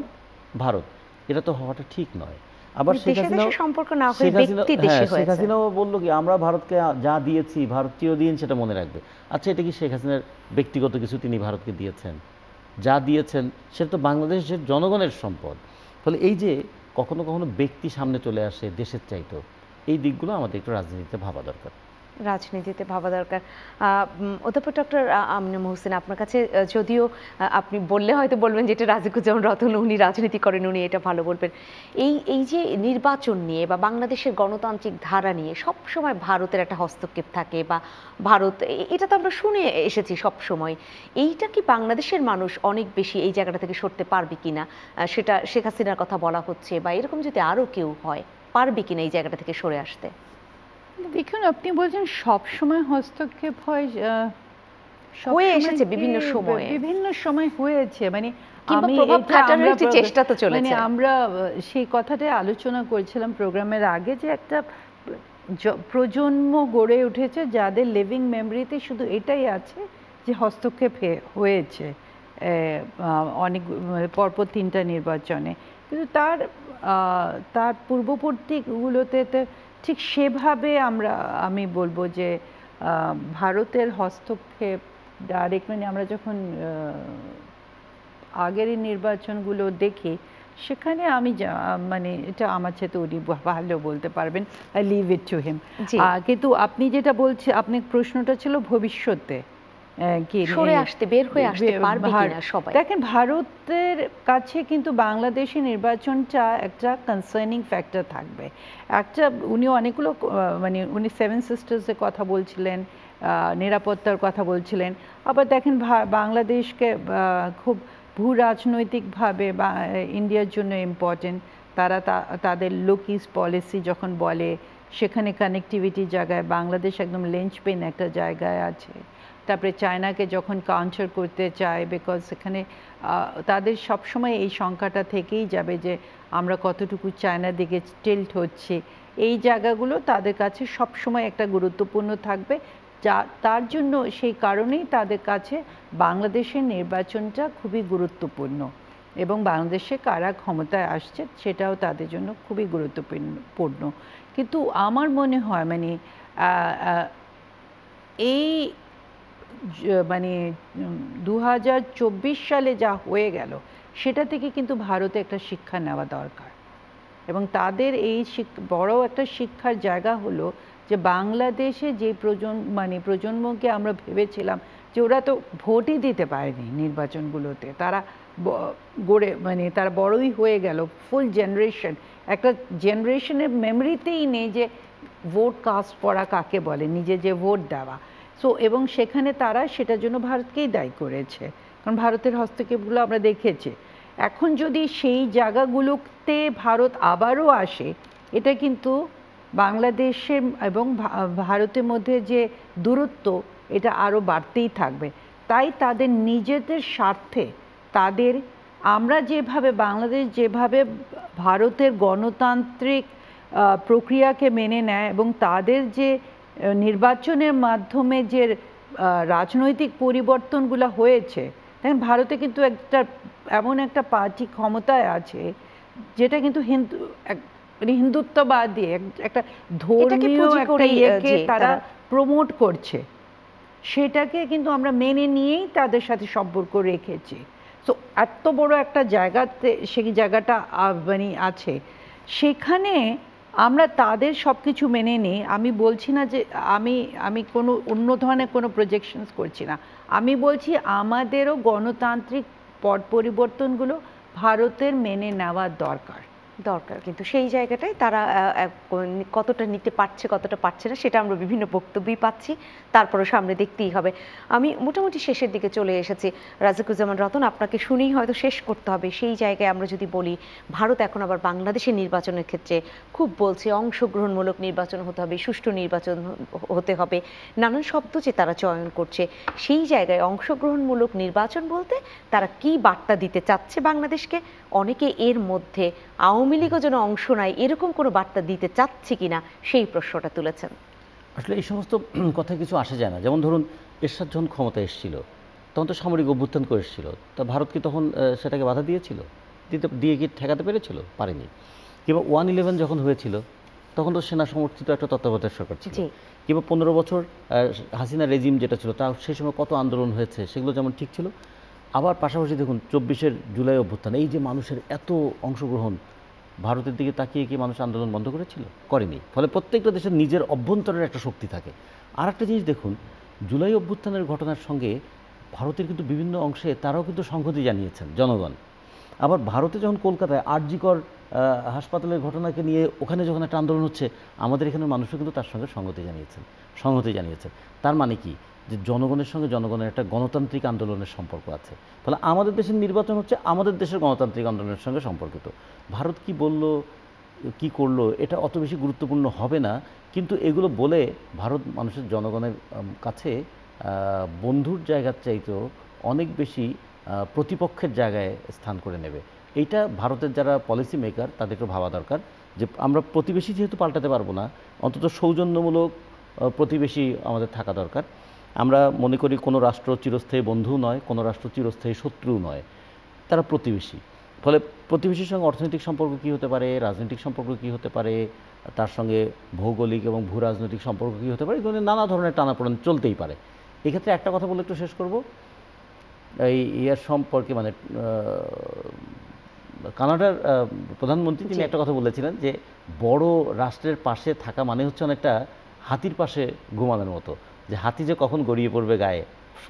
ভারত। এটা তো হওয়াটা ঠিক নয়। আবার শেখ হাসিনাও বললো কি আমরা ভারতকে যা দিয়েছি ভারত চিরদিন সেটা মনে রাখবে। আচ্ছা, এটা কি শেখ হাসিনার ব্যক্তিগত কিছু তিনি ভারতকে দিয়েছেন? যা দিয়েছেন সেটা তো বাংলাদেশের জনগণের সম্পদ। ফলে এই যে কখনো কখনো ব্যক্তি সামনে চলে আসে দেশের চাইতো, এই দিকগুলো আমাদের একটু রাজনীতিতে ভাবা দরকার। রাজনীতিতে ভাবা দরকার। অধ্যাপক ডক্টর আমিনা মোহসিন, আপনার কাছে যদিও আপনি বললে হয়তো বলবেন যে এটা রাজিকুজ্জামান রতন, উনি রাজনীতি করেন, উনি এটা ভালো বলবেন। এই যে নির্বাচন নিয়ে বা বাংলাদেশের গণতান্ত্রিক ধারা নিয়ে সবসময় ভারতের একটা হস্তক্ষেপ থাকে, বা ভারত, এটা তো আমরা শুনে এসেছি সব সময়। এইটা কি বাংলাদেশের মানুষ অনেক বেশি এই জায়গাটা থেকে সরতে পারবে কিনা, সেটা শেখ হাসিনার কথা বলা হচ্ছে, বা এরকম যদি আরও কেউ হয় পারবে কিনা এই জায়গাটা থেকে সরে আসতে? দেখুন, আপনি বলছেন সব সময় হস্তক্ষেপ হয়, হয়ে এসেছে বিভিন্ন সময়ে, বিভিন্ন সময় হয়েছে, মানে আমি প্রভাব খাটানোর একটি চেষ্টা তো চলেছে। মানে আমরা সেই কথাটাই আলোচনা করেছিলাম প্রোগ্রামের আগে, যে একটা প্রজন্ম গড়ে উঠেছে যাদের লিভিং মেমোরিতে শুধু এটাই আছে যে হস্তক্ষেপ হয়েছে অনেক পরপর 3টা নির্বাচনে, কিন্তু তার পূর্ববর্তীগুলোতে তো ঠিক সেভাবে আমি বলবো যে ভারতের হস্তক্ষেপ ডাইরেক্ট, মানে আমরা যখন আগের নির্বাচনগুলো দেখি সেখানে মানে এটা আমার সাথে উনি ভালো বলতে পারবেন, I leave it to him. কিন্তু আপনি যেটা বলছেন, আপনার প্রশ্নটা ছিল ভবিষ্যতে কি সরে আসতে, বের হয়ে আসতে পারবে কিনা সবাই। দেখেন, ভারতের কাছে কিন্তু বাংলাদেশের নির্বাচনটা একটা কনসার্নিং ফ্যাক্টর থাকবে। একটা উনি অনেকগুলো মানে উনি 7 সিস্টার্সের কথা বলছিলেন, নিরাপত্তার কথা বলছিলেন, আবার দেখেন বাংলাদেশকে খুব ভূ রাজনৈতিকভাবে ইন্ডিয়ার জন্য ইম্পর্টেন্ট। তারা তাদের লুক ইস্ট পলিসি যখন বলে, সেখানে কানেক্টিভিটির জায়গায় বাংলাদেশ একদম লিঞ্চপিন একটা জায়গায় আছে। তারপরে চায়নাকে যখন কাউন্টার করতে চায়, বিকজ সেখানে তাদের সবসময় এই শঙ্কাটা থেকেই যাবে যে আমরা কতটুকু চায়নার দিকে টিল্ট হচ্ছে। এই জায়গাগুলো তাদের কাছে সবসময় একটা গুরুত্বপূর্ণ থাকবে, তার জন্য সেই কারণেই তাদের কাছে বাংলাদেশের নির্বাচনটা খুবই গুরুত্বপূর্ণ, এবং বাংলাদেশে কারা ক্ষমতায় আসছে সেটাও তাদের জন্য খুবই গুরুত্বপূর্ণ। কিন্তু আমার মনে হয় মানে এই মানে 2024 সালে যা হয়ে গেল সেটা থেকে কিন্তু ভারতে একটা শিক্ষা নেওয়া দরকার, এবং তাদের এই বড় একটা শিক্ষার জায়গা হলো যে বাংলাদেশে যে প্রজন্মকে আমরা ভেবেছিলাম যে ওরা তো ভোটই দিতে পারেনি নির্বাচনগুলোতে, তারা তারা বড়ই হয়ে গেল, ফুল জেনারেশন, একটা জেনারেশনের মেমোরিতেই নেই যে ভোট কাস্ট করা কাকে বলে, নিজে যে ভোট দেওয়া। এবং সেখানে তারা সেটার জন্য ভারতকেই দায়ী করেছে, কারণ ভারতের হস্তক্ষেপগুলো আমরা দেখেছি। এখন যদি সেই জায়গাগুলোতে ভারত আবারও আসে, এটা কিন্তু বাংলাদেশের এবং ভারতের মধ্যে যে দূরত্ব, এটা আরও বাড়তেই থাকবে। তাই তাদের নিজেদের স্বার্থে আমরা যেভাবে বাংলাদেশ যেভাবে ভারতের গণতান্ত্রিক প্রক্রিয়াকে মেনে নেয়, এবং তাদের যে নির্বাচনের মাধ্যমে যে রাজনৈতিক পরিবর্তনগুলো হয়েছে, দেখেন ভারতে কিন্তু এমন একটা পার্টি ক্ষমতায় আছে যেটা কিন্তু হিন্দুত্ববাদী একটা ধর্মীয় একটা ইয়েকে তারা প্রমোট করছে, সেটাকে কিন্তু আমরা মেনে নিয়েই তাদের সাথে সম্পর্ক রেখেছি। তো এত বড় একটা জায়গাতে সেই জায়গাটা মানে আছে, সেখানে আমরা তাদের সব কিছু মেনে নিই। আমি বলছি না যে আমি কোনো অন্য ধরনের কোনো প্রজেকশনস করছি না, আমি বলছি আমাদেরও গণতান্ত্রিক পট পরিবর্তনগুলো ভারতের মেনে নেওয়া দরকার। কিন্তু সেই জায়গাটায় তারা কতটা নিতে পারছে কতটা পারছে না সেটা আমরা বিভিন্ন বক্তব্যই পাচ্ছি, তারপরে সামনে দেখতেই হবে। আমি মোটামুটি শেষের দিকে চলে এসেছি। রাজিকুজ্জামান রতন, আপনাকে শুনেই হয়তো শেষ করতে হবে। সেই জায়গায় আমরা যদি বলি, ভারত এখন আবার বাংলাদেশের নির্বাচনের ক্ষেত্রে খুব বলছে অংশগ্রহণমূলক নির্বাচন হতে হবে, সুষ্ঠু নির্বাচন হতে হবে, নানান শব্দ যে তারা চয়ন করছে। সেই জায়গায় অংশগ্রহণমূলক নির্বাচন বলতে তারা কি বার্তা দিতে চাচ্ছে বাংলাদেশকে? অনেকে এর মধ্যে আওয়ামী লীগও যেন অংশ নেয় এরকম কোনো বার্তা দিতে চাচ্ছে কিনা সেই প্রশ্নটা তুলেছেন। আসলে এই সমস্ত কথা কিছু আসে যায় না। যেমন ধরুন, এরশাদ যখন ক্ষমতা এসেছিল তখন তো সামরিক অভ্যুত্থান করে এসেছিল, তা ভারত কি তখন সেটাকে বাধা দিয়েছিল? দিয়ে কি ঠেকাতে পেরেছিল? পারেনি। কিংবা 1/11 যখন হয়েছিল তখন তো সেনা সমর্থিত একটা তত্ত্বাবধায়ক সরকার ছিল। কিংবা 15 বছর হাসিনা রেজিম যেটা ছিল, তা সেই সময় কত আন্দোলন হয়েছে, সেগুলো যেমন ঠিক ছিল। আবার পাশাপাশি দেখুন 24 জুলাই অভ্যুত্থান, এই যে মানুষের এত অংশগ্রহণ, ভারতের দিকে তাকিয়ে কি মানুষ আন্দোলন বন্ধ করেছিল? করেনি। ফলে প্রত্যেকটা দেশের নিজের অভ্যন্তরের একটা শক্তি থাকে। আর একটা জিনিস দেখুন, জুলাই অভ্যুত্থানের ঘটনার সঙ্গে ভারতের কিন্তু বিভিন্ন অংশে তারাও কিন্তু সংহতি জানিয়েছেন জনগণ। আবার ভারতে যখন কলকাতায় আরজিকর হাসপাতালের ঘটনাকে নিয়ে ওখানে যখন একটা আন্দোলন হচ্ছে, আমাদের এখানের মানুষও কিন্তু তার সঙ্গে সংহতি জানিয়েছেন। তার মানে কি, যে জনগণের সঙ্গে জনগণের একটা গণতান্ত্রিক আন্দোলনের সম্পর্ক আছে। ফলে আমাদের দেশের নির্বাচন হচ্ছে আমাদের দেশের গণতান্ত্রিক আন্দোলনের সঙ্গে সম্পর্কিত। ভারত কি বলল, কি করলো, এটা অত বেশি গুরুত্বপূর্ণ হবে না। কিন্তু এগুলো বলে ভারত মানুষের জনগণের কাছে বন্ধুর জায়গার চাইতেও অনেক বেশি প্রতিপক্ষের জায়গায় স্থান করে নেবে। এইটা ভারতের যারা পলিসি মেকার তাদেরকে ভাবা দরকার, যে আমরা প্রতিবেশী যেহেতু পাল্টাতে পারবো না, অন্তত সৌজন্যমূলক প্রতিবেশী আমাদের থাকা দরকার। আমরা মনে করি কোনো রাষ্ট্র চিরস্থায়ী বন্ধু নয়, কোনো রাষ্ট্র চিরস্থায়ী শত্রুও নয়, তারা প্রতিবেশী। ফলে প্রতিবেশীর সঙ্গে অর্থনৈতিক সম্পর্ক কী হতে পারে, রাজনৈতিক সম্পর্ক কী হতে পারে, তার সঙ্গে ভৌগোলিক এবং ভূ রাজনৈতিক সম্পর্ক কী হতে পারে, এগুলো নানা ধরনের টানাপোড়েন চলতেই পারে। এক্ষেত্রে একটা কথা বলে একটু শেষ করব, এই ইয়ার সম্পর্কে, মানে কানাডার প্রধানমন্ত্রী তিনি একটা কথা বলেছিলেন যে বড় রাষ্ট্রের পাশে থাকা মানে হচ্ছে অনেকটা হাতির পাশে ঘুমানোর মতো, যে হাতি যে কখন গড়িয়ে পড়বে গায়ে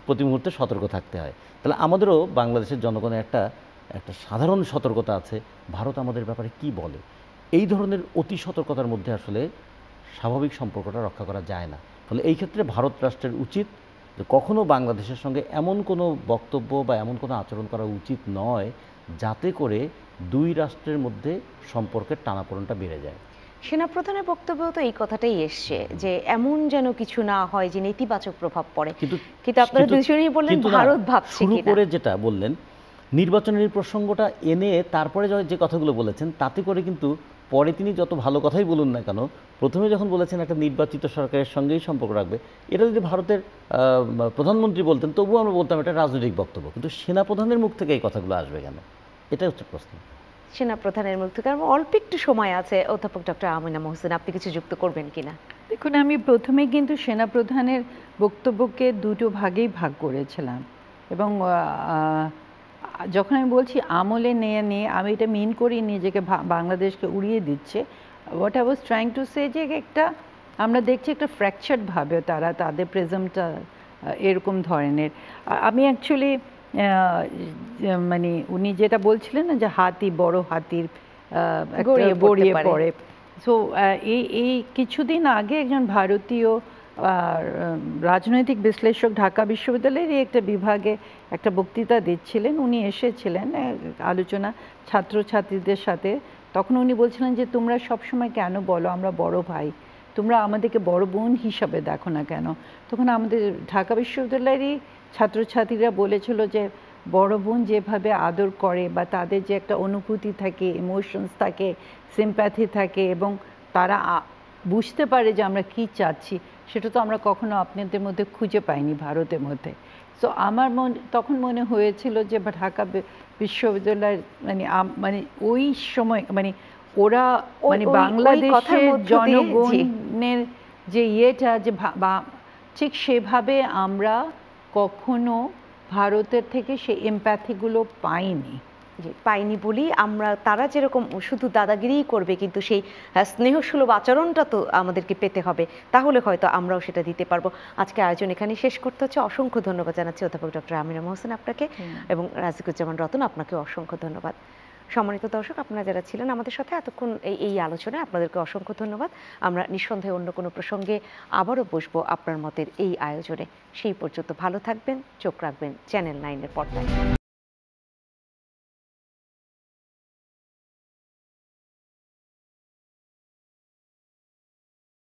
প্রতি মুহূর্তে সতর্ক থাকতে হয়। তাহলে আমাদেরও বাংলাদেশের জনগণের একটা সাধারণ সতর্কতা আছে, ভারত আমাদের ব্যাপারে কি বলে। এই ধরনের অতি সতর্কতার মধ্যে আসলে স্বাভাবিক সম্পর্কটা রক্ষা করা যায় না। ফলে এই ক্ষেত্রে ভারত রাষ্ট্রের উচিত যে কখনো বাংলাদেশের সঙ্গে এমন কোনো বক্তব্য বা এমন কোনো আচরণ করা উচিত নয় যাতে করে দুই রাষ্ট্রের মধ্যে সম্পর্কের টানাপোড়েনটা বেড়ে যায়। সেনাপ্রধানের বক্তব্যেও তো এই কথাটাই এসছে যে এমন যেন কিছু না হয় যে নেতিবাচক প্রভাব পড়ে, কিন্তু আপনারা দুজনেই বললেন ভারত ভাবছে শুরু করে যেটা বললেন নির্বাচনের প্রসঙ্গটা এনে তারপরে যে কথাগুলো বলেছেন, তাতে করে কিন্তু পরে তিনি যত ভালো কথাই বলুন না কেন, প্রথমে যখন বলেছেন একটা নির্বাচিত সরকারের সঙ্গেই সম্পর্ক রাখবে, এটা যদি ভারতের প্রধানমন্ত্রী বলতেন তবুও আমরা বলতাম এটা রাজনৈতিক বক্তব্য। কিন্তু সেনাপ্রধানের মুখ থেকে এই কথাগুলো আসবে কেন, এটা হচ্ছে প্রশ্ন। সেনাপ্রধানের মুখ থেকে অল্প একটু সময় আছে, অধ্যাপক ডক্টর আমিনা মোহসিন আপনি কিছু যুক্ত করবেন কিনা? দেখুন, আমি প্রথমে কিন্তু সেনাপ্রধানের বক্তব্যকে দুটো ভাগেই ভাগ করেছিলাম, এবং যখন আমি বলছি আমলে নিয়ে আমি এটা মিন করি নিজেকে বাংলাদেশকে উড়িয়ে দিচ্ছে। What I was trying to say যে একটা আমরা দেখছি একটা ফ্র্যাকচার্ড ভাবে তাদের প্রেজেন্টটা এরকম ধরনের। আমি অ্যাকচুয়ালি মানে উনি যেটা বলছিলেন না যে হাতি বড় হাতির গড়িয়ে পড়ে, সো এই কিছুদিন আগে একজন ভারতীয় রাজনৈতিক বিশ্লেষক ঢাকা বিশ্ববিদ্যালয়ের একটা বিভাগে একটা বক্তৃতা দিচ্ছিলেন, উনি এসেছিলেন আলোচনা ছাত্রছাত্রীদের সাথে। তখন উনি বলছিলেন যে তোমরা সবসময় কেন বলো আমরা বড় ভাই, তোমরা আমাদেরকে বড় বোন হিসাবে দেখো না কেন? তখন আমাদের ঢাকা বিশ্ববিদ্যালয়েরই ছাত্রছাত্রীরা বলেছিল যে বড় বোন যেভাবে আদর করে বা তাদের যে একটা অনুভূতি থাকে, ইমোশনস থাকে, সিম্প্যাথি থাকে, এবং তারা বুঝতে পারে যে আমরা কি চাচ্ছি, সেটা তো আমরা কখনো আপনাদের মধ্যে খুঁজে পাইনি ভারতের মধ্যে। সো আমার তখন মনে হয়েছিল যে ঢাকা বিশ্ববিদ্যালয়ের মানে ওই সময় মানে ওরা মানে বাংলাদেশের জনগণের যে ইয়েটা যে ঠিক সেভাবে আমরা কখনো ভারতের থেকে সেই এমপ্যাথিগুলো পাইনি বলেই আমরা তারা যেরকম শুধু দাদাগিরিই করবে, কিন্তু সেই স্নেহসুলভ আচরণটা তো আমাদেরকে পেতে হবে, তাহলে হয়তো আমরাও সেটা দিতে পারবো। আজকে আয়োজন এখানে শেষ করতে হচ্ছে। অসংখ্য ধন্যবাদ জানাচ্ছি অধ্যাপক ডক্টর আমিনা মোহসিন আপনাকে, এবং রাজিকুজ্জামান রতন আপনাকে অসংখ্য ধন্যবাদ। সম্মানিত দর্শক, আপনারা যারা ছিলেন আমাদের সাথে এতক্ষণ এই আলোচনায়, আপনাদেরকে অসংখ্য ধন্যবাদ। আমরা নিঃসন্দেহে অন্য কোনো প্রসঙ্গে আবারও বসবো আপনার মতের এই আয়োজনে। সেই পর্যন্ত ভালো থাকবেন, চোখ রাখবেন চ্যানেল 9-এর পর্দায়।